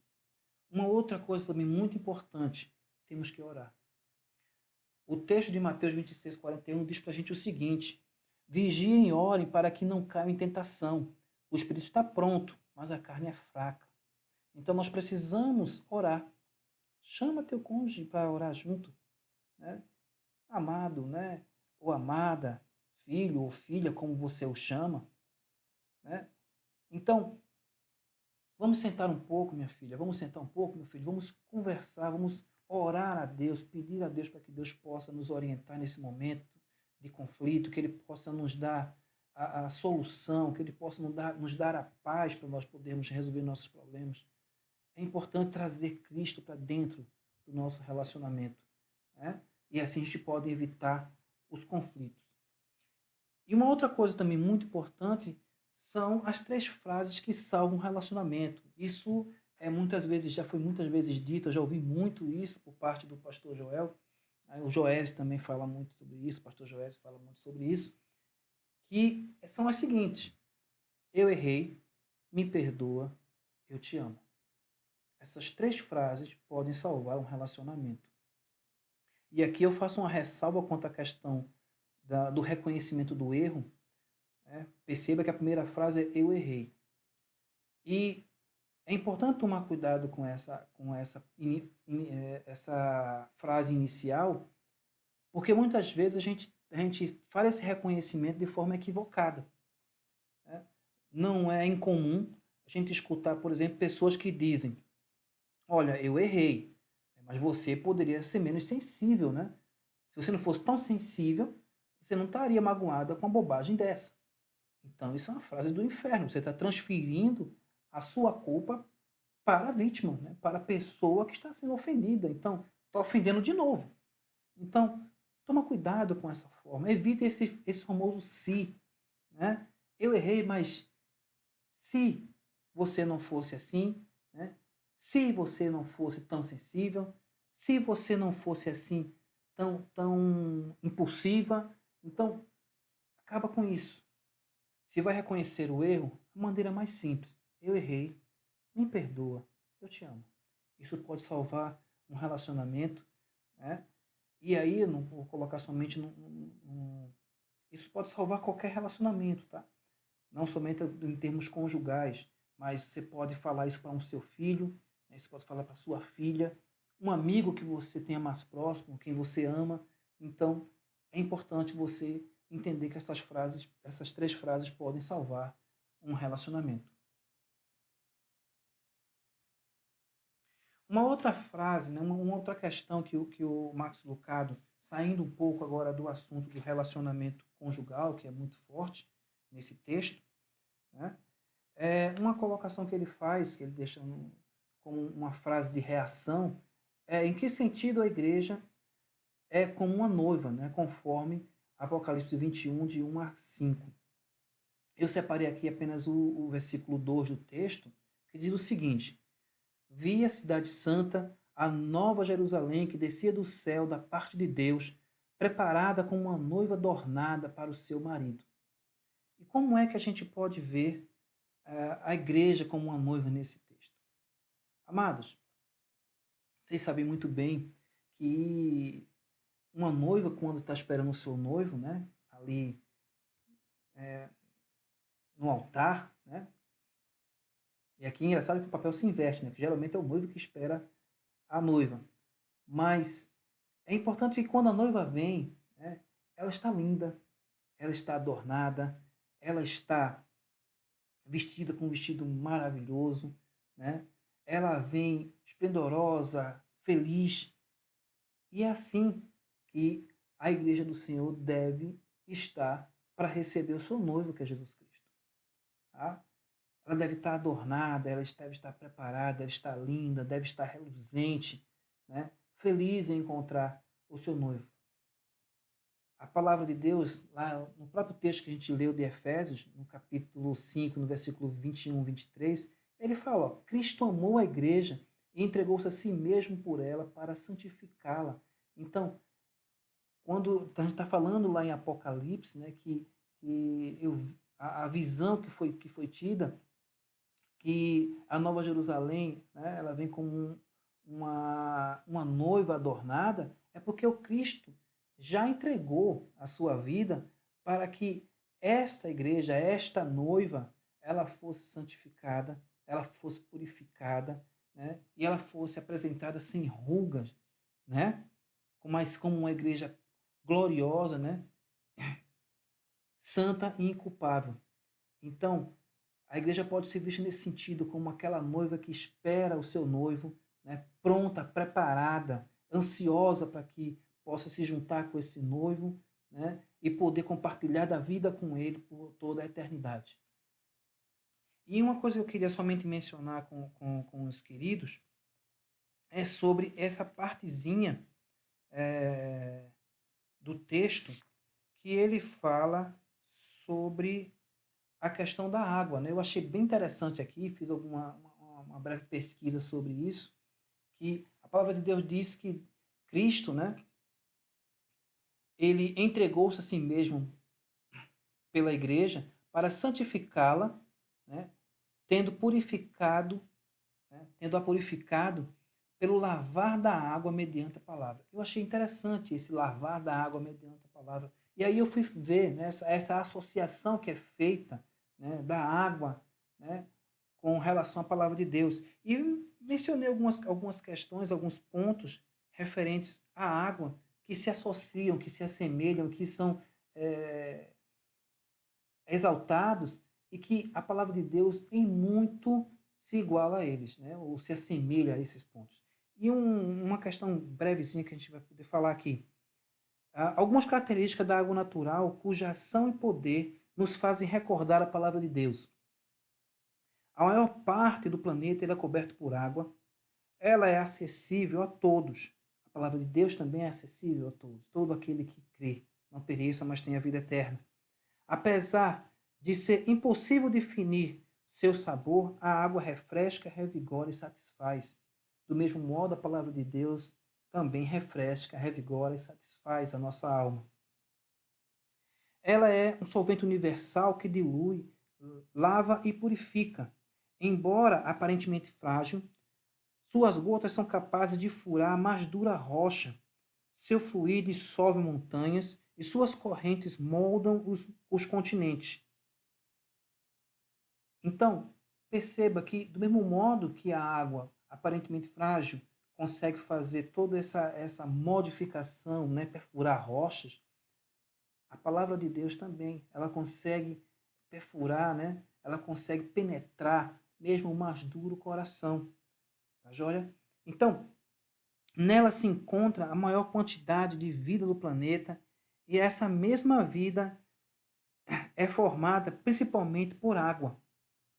Uma outra coisa também muito importante, temos que orar. O texto de Mateus 26, 41 diz para a gente o seguinte: vigiem e orem para que não caiam em tentação. O espírito está pronto, mas a carne é fraca. Então nós precisamos orar. Chama teu cônjuge para orar junto, né? Amado, né? Ou amada, filho ou filha, como você o chama, né? Então, vamos sentar um pouco, minha filha, vamos sentar um pouco, meu filho, vamos conversar, vamos orar a Deus, pedir a Deus para que Deus possa nos orientar nesse momento de conflito, que Ele possa nos dar a solução, que Ele possa nos dar a paz para nós podermos resolver nossos problemas. É importante trazer Cristo para dentro do nosso relacionamento, né? E assim a gente pode evitar os conflitos. E uma outra coisa também muito importante são as 3 frases que salvam um relacionamento. Isso muitas vezes, já foi muitas vezes dito, eu já ouvi muito isso por parte do pastor Joel. O Joés também fala muito sobre isso, o pastor Joés fala muito sobre isso, que são as seguintes: eu errei, me perdoa, eu te amo. Essas 3 frases podem salvar um relacionamento. E aqui eu faço uma ressalva quanto à questão do reconhecimento do erro. Perceba que a primeira frase é eu errei. E é importante tomar cuidado com essa frase inicial, porque muitas vezes a gente faz esse reconhecimento de forma equivocada, né? Não é incomum a gente escutar, por exemplo, pessoas que dizem: olha, eu errei, mas você poderia ser menos sensível, né? Se você não fosse tão sensível, você não estaria magoada com uma bobagem dessa. Então, isso é uma frase do inferno. Você está transferindo a sua culpa para a vítima, né? Para a pessoa que está sendo ofendida. Então, está ofendendo de novo. Então, toma cuidado com essa forma. Evite esse famoso se. Né? Eu errei, mas se você não fosse assim, né? Se você não fosse tão sensível, se você não fosse assim tão impulsiva, então acaba com isso. Se vai reconhecer o erro, a maneira mais simples: eu errei, me perdoa, eu te amo. Isso pode salvar um relacionamento, né? E aí, eu não vou colocar somente isso pode salvar qualquer relacionamento, tá? Não somente em termos conjugais, mas você pode falar isso para um seu filho, né? Você pode falar para sua filha, um amigo que você tenha mais próximo, quem você ama. Então, é importante você entender que essas 3 frases podem salvar um relacionamento. Uma outra frase, né, uma outra questão que o Max Lucado, saindo um pouco agora do assunto do relacionamento conjugal, que é muito forte nesse texto, né, é uma colocação que ele faz, que ele deixa como uma frase de reação, em que sentido a igreja é como uma noiva, né, conforme Apocalipse 21, de 1 a 5. Eu separei aqui apenas o versículo 2 do texto, que diz o seguinte: vi a cidade santa, a nova Jerusalém, que descia do céu da parte de Deus, preparada como uma noiva adornada para o seu marido. E como é que a gente pode ver a igreja como uma noiva nesse texto? Amados, vocês sabem muito bem que uma noiva quando está esperando o seu noivo, né? Ali no altar, né? E aqui é engraçado que o papel se inverte, né? Que geralmente é o noivo que espera a noiva. Mas é importante que quando a noiva vem, né, ela está linda, ela está adornada, ela está vestida com um vestido maravilhoso, né? Ela vem esplendorosa, feliz. E é assim que a igreja do Senhor deve estar para receber o seu noivo, que é Jesus Cristo. Tá? Ela deve estar adornada, ela deve estar preparada, deve estar linda, deve estar reluzente, né? Feliz em encontrar o seu noivo. A palavra de Deus, lá no próprio texto que a gente leu de Efésios, no capítulo 5, no versículo 21, 23, ele fala, ó, Cristo amou a igreja e entregou-se a si mesmo por ela para santificá-la. Então, quando a gente está falando lá em Apocalipse, né, a visão que foi tida, que a Nova Jerusalém, né, ela vem como uma noiva adornada, é porque o Cristo já entregou a sua vida para que esta igreja, esta noiva, ela fosse santificada, ela fosse purificada, né, e ela fosse apresentada sem rugas, né, mas como uma igreja gloriosa, né, santa e inculpável. Então, a igreja pode ser vista nesse sentido como aquela noiva que espera o seu noivo, né, pronta, preparada, ansiosa para que possa se juntar com esse noivo, né, e poder compartilhar da vida com ele por toda a eternidade. E uma coisa que eu queria somente mencionar com os queridos é sobre essa partezinha do texto que ele fala sobre a questão da água, né? Eu achei bem interessante aqui, fiz uma breve pesquisa sobre isso, que a palavra de Deus diz que Cristo, né, ele entregou-se a si mesmo pela igreja para santificá-la, né, tendo purificado, né, tendo-a purificado pelo lavar da água mediante a palavra. Eu achei interessante esse lavar da água mediante a palavra. E aí eu fui ver, né, essa associação que é feita, né, da água, né, com relação à palavra de Deus. E mencionei algumas questões, alguns pontos referentes à água que se associam, que se assemelham, que são exaltados e que a palavra de Deus em muito se iguala a eles, né, ou se assemelha a esses pontos. E uma questão brevezinha que a gente vai poder falar aqui. Algumas características da água natural cuja ação e poder nos fazem recordar a palavra de Deus. A maior parte do planeta é coberto por água. Ela é acessível a todos. A palavra de Deus também é acessível a todos. Todo aquele que crê não pereça, mas tenha vida eterna. Apesar de ser impossível definir seu sabor, a água refresca, revigora e satisfaz. Do mesmo modo, a palavra de Deus também refresca, revigora e satisfaz a nossa alma. Ela é um solvente universal que dilui, lava e purifica. Embora aparentemente frágil, suas gotas são capazes de furar a mais dura rocha. Seu fluir dissolve montanhas e suas correntes moldam os continentes. Então, perceba que, do mesmo modo que a água, aparentemente frágil, consegue fazer toda essa modificação, né, perfurar rochas, a palavra de Deus também, ela consegue perfurar, né, ela consegue penetrar mesmo o mais duro coração. Tá joia? Então, nela se encontra a maior quantidade de vida do planeta e essa mesma vida é formada principalmente por água.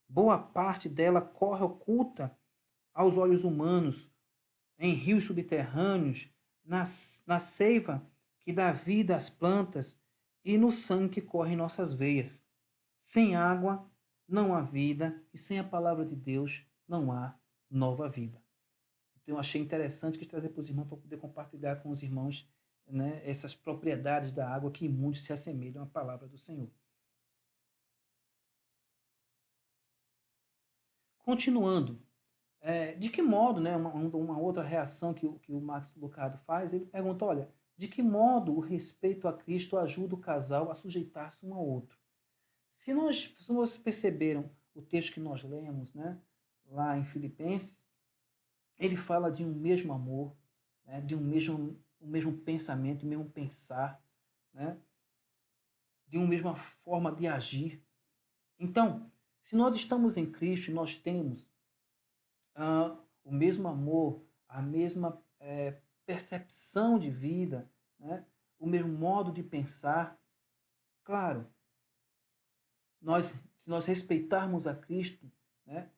Boa parte dela corre oculta aos olhos humanos, em rios subterrâneos, na seiva que dá vida às plantas e no sangue que corre em nossas veias. Sem água não há vida e sem a palavra de Deus não há nova vida. Então eu achei interessante que trazer para os irmãos para poder compartilhar com os irmãos, né, essas propriedades da água que muito se assemelham à palavra do Senhor. Continuando, de que modo, né, uma outra reação que o Max Lucado faz, ele pergunta, olha, De que modo o respeito a Cristo ajuda o casal a sujeitar-se um ao outro? Se vocês perceberam o texto que nós lemos, né, lá em Filipenses, ele fala de um mesmo amor, né, de um mesmo pensamento, um mesmo pensar, né, de uma mesma forma de agir. Então, se nós estamos em Cristo, nós temos o mesmo amor, a mesma percepção de vida, né, o mesmo modo de pensar. Claro, se nós respeitarmos a Cristo, né,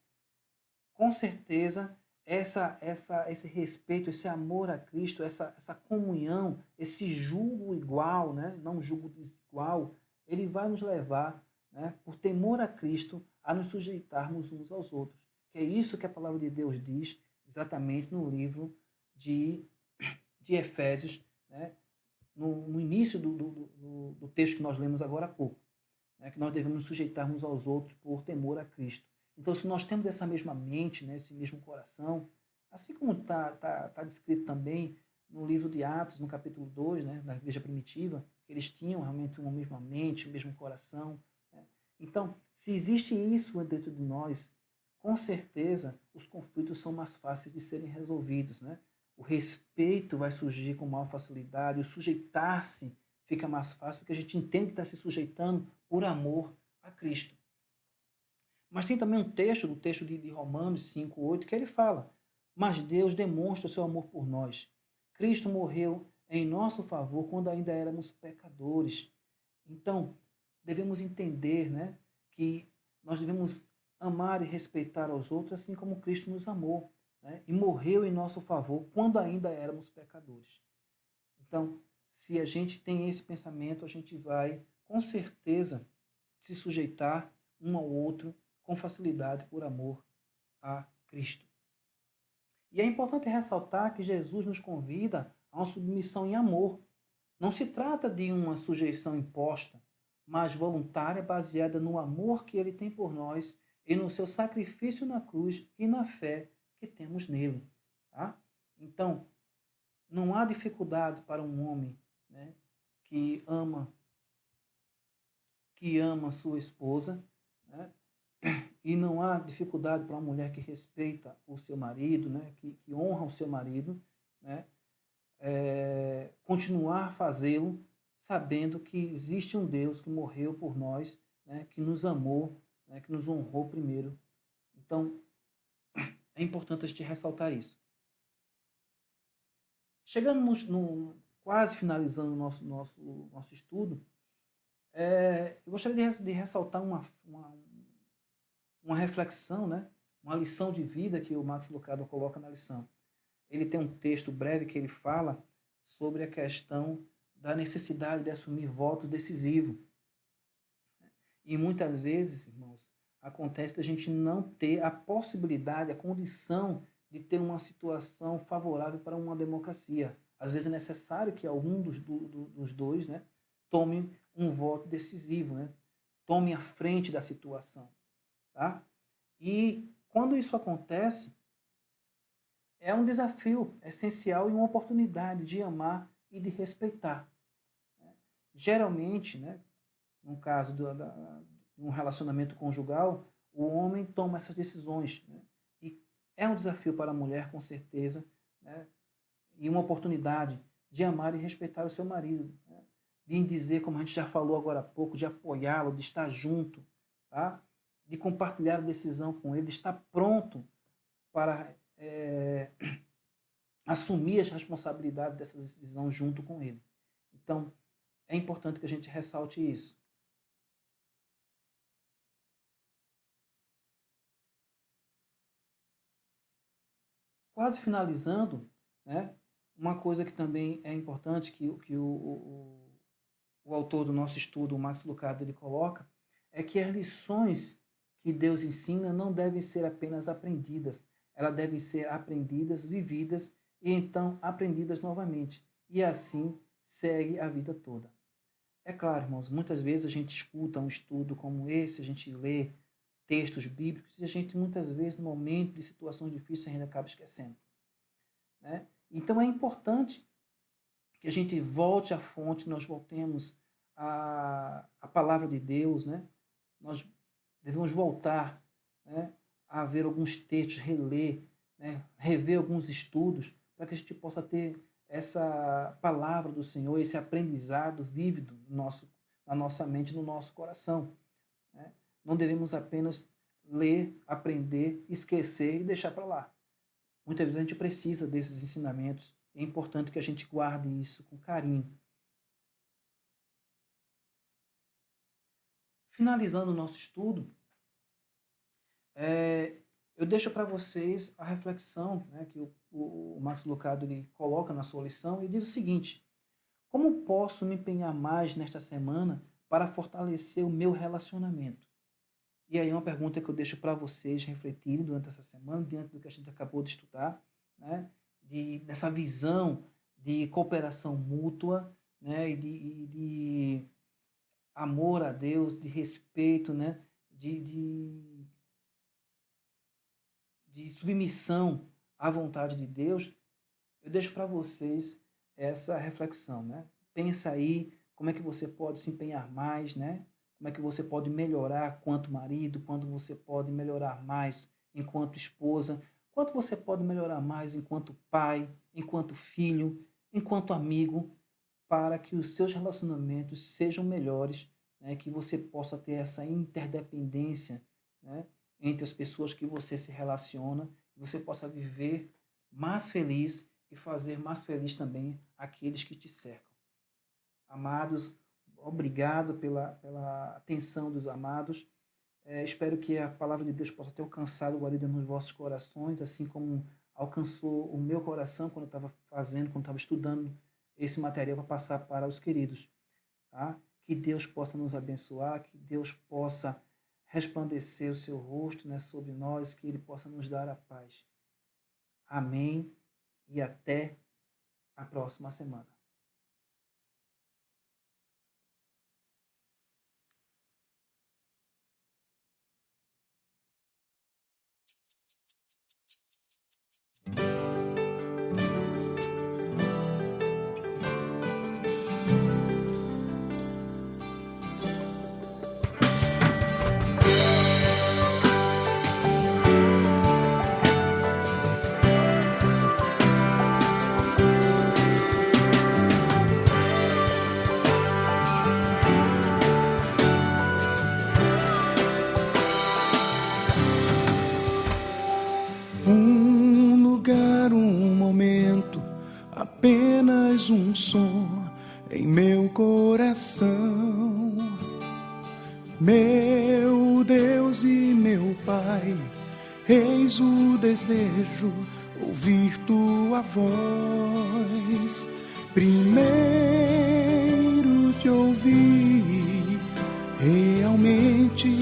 com certeza esse respeito, esse amor a Cristo, essa comunhão, esse jugo igual, né, não jugo desigual, ele vai nos levar, né, por temor a Cristo, a nos sujeitarmos uns aos outros. Que é isso que a palavra de Deus diz exatamente no livro de Efésios, né, no início do texto que nós lemos agora há pouco, né, que nós devemos nos sujeitarmos aos outros por temor a Cristo. Então, se nós temos essa mesma mente, né, esse mesmo coração, assim como tá descrito também no livro de Atos, no capítulo 2, né, da igreja primitiva, que eles tinham realmente uma mesma mente, um mesmo coração. Né? Então, se existe isso dentro de nós, com certeza os conflitos são mais fáceis de serem resolvidos. Né? O respeito vai surgir com maior facilidade, o sujeitar-se fica mais fácil, porque a gente entende que está se sujeitando por amor a Cristo. Mas tem também um texto, do texto de Romanos 5:8, que ele fala: mas Deus demonstra o seu amor por nós. Cristo morreu em nosso favor quando ainda éramos pecadores. Então, devemos entender, né, que nós devemos amar e respeitar aos outros assim como Cristo nos amou, né, e morreu em nosso favor quando ainda éramos pecadores. Então, se a gente tem esse pensamento, a gente vai, com certeza, se sujeitar um ao outro com facilidade por amor a Cristo. E é importante ressaltar que Jesus nos convida a uma submissão em amor. Não se trata de uma sujeição imposta, mas voluntária, baseada no amor que ele tem por nós e no seu sacrifício na cruz e na fé que temos nele. Tá? Então, não há dificuldade para um homem, né, que ama sua esposa, né, e não há dificuldade para uma mulher que respeita o seu marido, né, que honra o seu marido, né, continuar a fazê-lo sabendo que existe um Deus que morreu por nós, né, que nos amou, né, que nos honrou primeiro. Então, é importante a gente ressaltar isso. Chegamos quase finalizando o nosso estudo, eu gostaria de ressaltar uma reflexão, né? Uma lição de vida que o Max Lucado coloca na lição. Ele tem um texto breve que ele fala sobre a questão da necessidade de assumir votos decisivos. E muitas vezes, irmãos, acontece a gente não ter a possibilidade, a condição de ter uma situação favorável para uma democracia. Às vezes é necessário que algum dos dois, né, tome um voto decisivo, né, tome a frente da situação. Tá? E quando isso acontece, é um desafio essencial e uma oportunidade de amar e de respeitar. Geralmente, né, no caso de um relacionamento conjugal, o homem toma essas decisões. Né, e é um desafio para a mulher, com certeza, né, e uma oportunidade de amar e respeitar o seu marido. Né, de dizer, como a gente já falou agora há pouco, de apoiá-lo, de estar junto, tá? De compartilhar a decisão com ele, de estar pronto para assumir as responsabilidades dessa decisão junto com ele. Então, é importante que a gente ressalte isso. Quase finalizando, né, uma coisa que também é importante que o autor do nosso estudo, o Max Lucado, ele coloca, é que as lições que Deus ensina não devem ser apenas aprendidas, elas devem ser aprendidas, vividas e então aprendidas novamente. E assim segue a vida toda. É claro, irmãos, muitas vezes a gente escuta um estudo como esse, a gente lê textos bíblicos e a gente muitas vezes no momento de situações difíceis ainda acaba esquecendo. Né? Então é importante que a gente volte à fonte, nós voltemos à palavra de Deus, né? Nós devemos voltar, né, a ver alguns textos, reler, né, rever alguns estudos, para que a gente possa ter essa palavra do Senhor, esse aprendizado vívido na nossa mente, no nosso coração, né? Não devemos apenas ler, aprender, esquecer e deixar para lá. Muitas vezes a gente precisa desses ensinamentos. É importante que a gente guarde isso com carinho. Finalizando o nosso estudo, eu deixo para vocês a reflexão, né, que o Max Lucado ele coloca na sua lição e diz o seguinte: como posso me empenhar mais nesta semana para fortalecer o meu relacionamento? E aí é uma pergunta que eu deixo para vocês refletirem durante essa semana, diante do que a gente acabou de estudar, né, dessa visão de cooperação mútua, né, e de amor a Deus, de respeito, né, de submissão à vontade de Deus. Eu deixo para vocês essa reflexão, né? Pensa aí como é que você pode se empenhar mais, né? Como é que você pode melhorar quanto marido, quanto você pode melhorar mais enquanto esposa, quanto você pode melhorar mais enquanto pai, enquanto filho, enquanto amigo, para que os seus relacionamentos sejam melhores, né? Que você possa ter essa interdependência, né, entre as pessoas que você se relaciona, e você possa viver mais feliz e fazer mais feliz também aqueles que te cercam. Amados, obrigado pela atenção dos amados. Espero que a palavra de Deus possa ter alcançado guarida nos vossos corações, assim como alcançou o meu coração quando eu estava estudando esse material para passar para os queridos. Tá? Que Deus possa nos abençoar, que Deus possa resplandecer o seu rosto, né, sobre nós, que Ele possa nos dar a paz. Amém e até a próxima semana. Apenas um som em meu coração, meu Deus e meu Pai, eis o desejo, ouvir tua voz. Primeiro te ouvir, realmente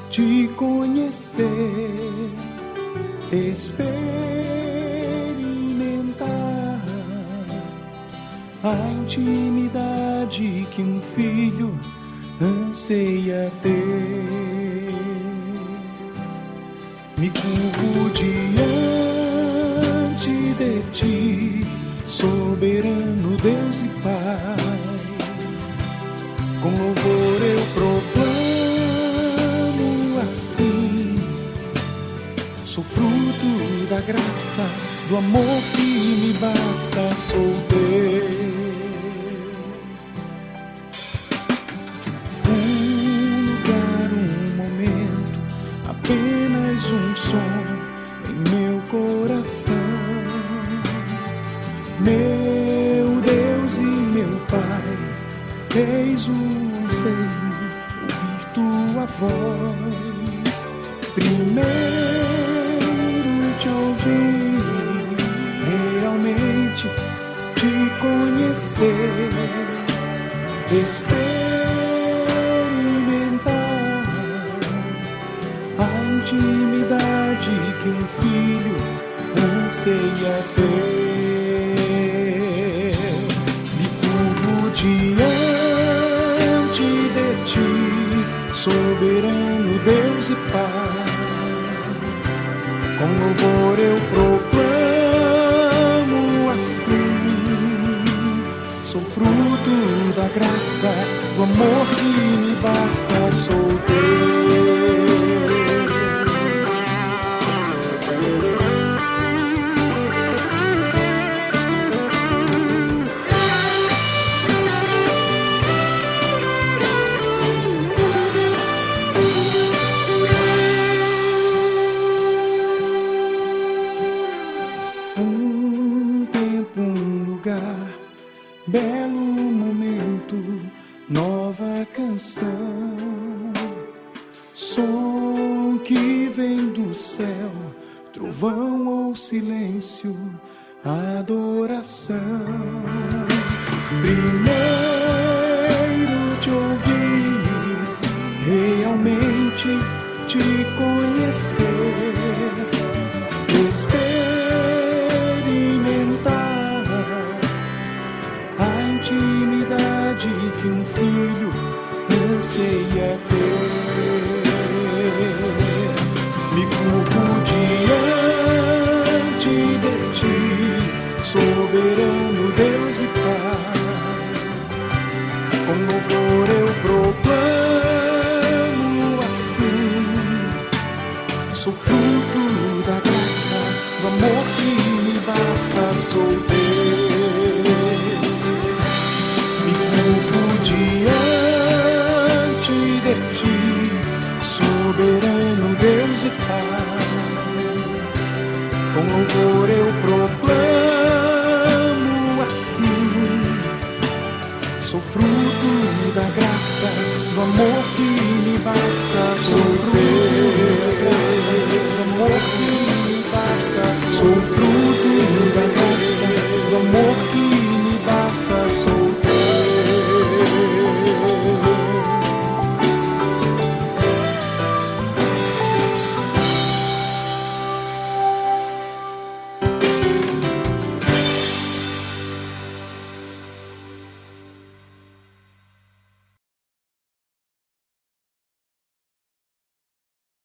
te conhecer, a intimidade que um filho anseia ter. Me curvo diante de ti, soberano Deus e Pai. Com louvor eu proclamo assim: sou fruto da graça, do amor que me basta, sou teu. Apenas um som em meu coração, meu Deus e meu Pai, eis o anseio, ouvir tua voz. Primeiro te ouvir, realmente te conhecer, intimidade que um filho anseia ter. Me curvo diante de ti, soberano Deus e Pai. Com louvor eu proclamo assim: graça, do amor que me basta, sou teu. Belo momento, nova canção, som que vem do céu, trovão ou silêncio, adoração. Primeiro te ouvir, realmente te conhecer, intimidade que um filho anseia ter. Me curvo diante de ti, soberano Deus e Pai. Com louvor eu proclamo assim, sou fruto da graça, do amor que me basta, sou teu. Diante de ti, soberano Deus e Pai, com louvor eu proclamo assim, sou fruto da graça, do amor que me basta, sou teu.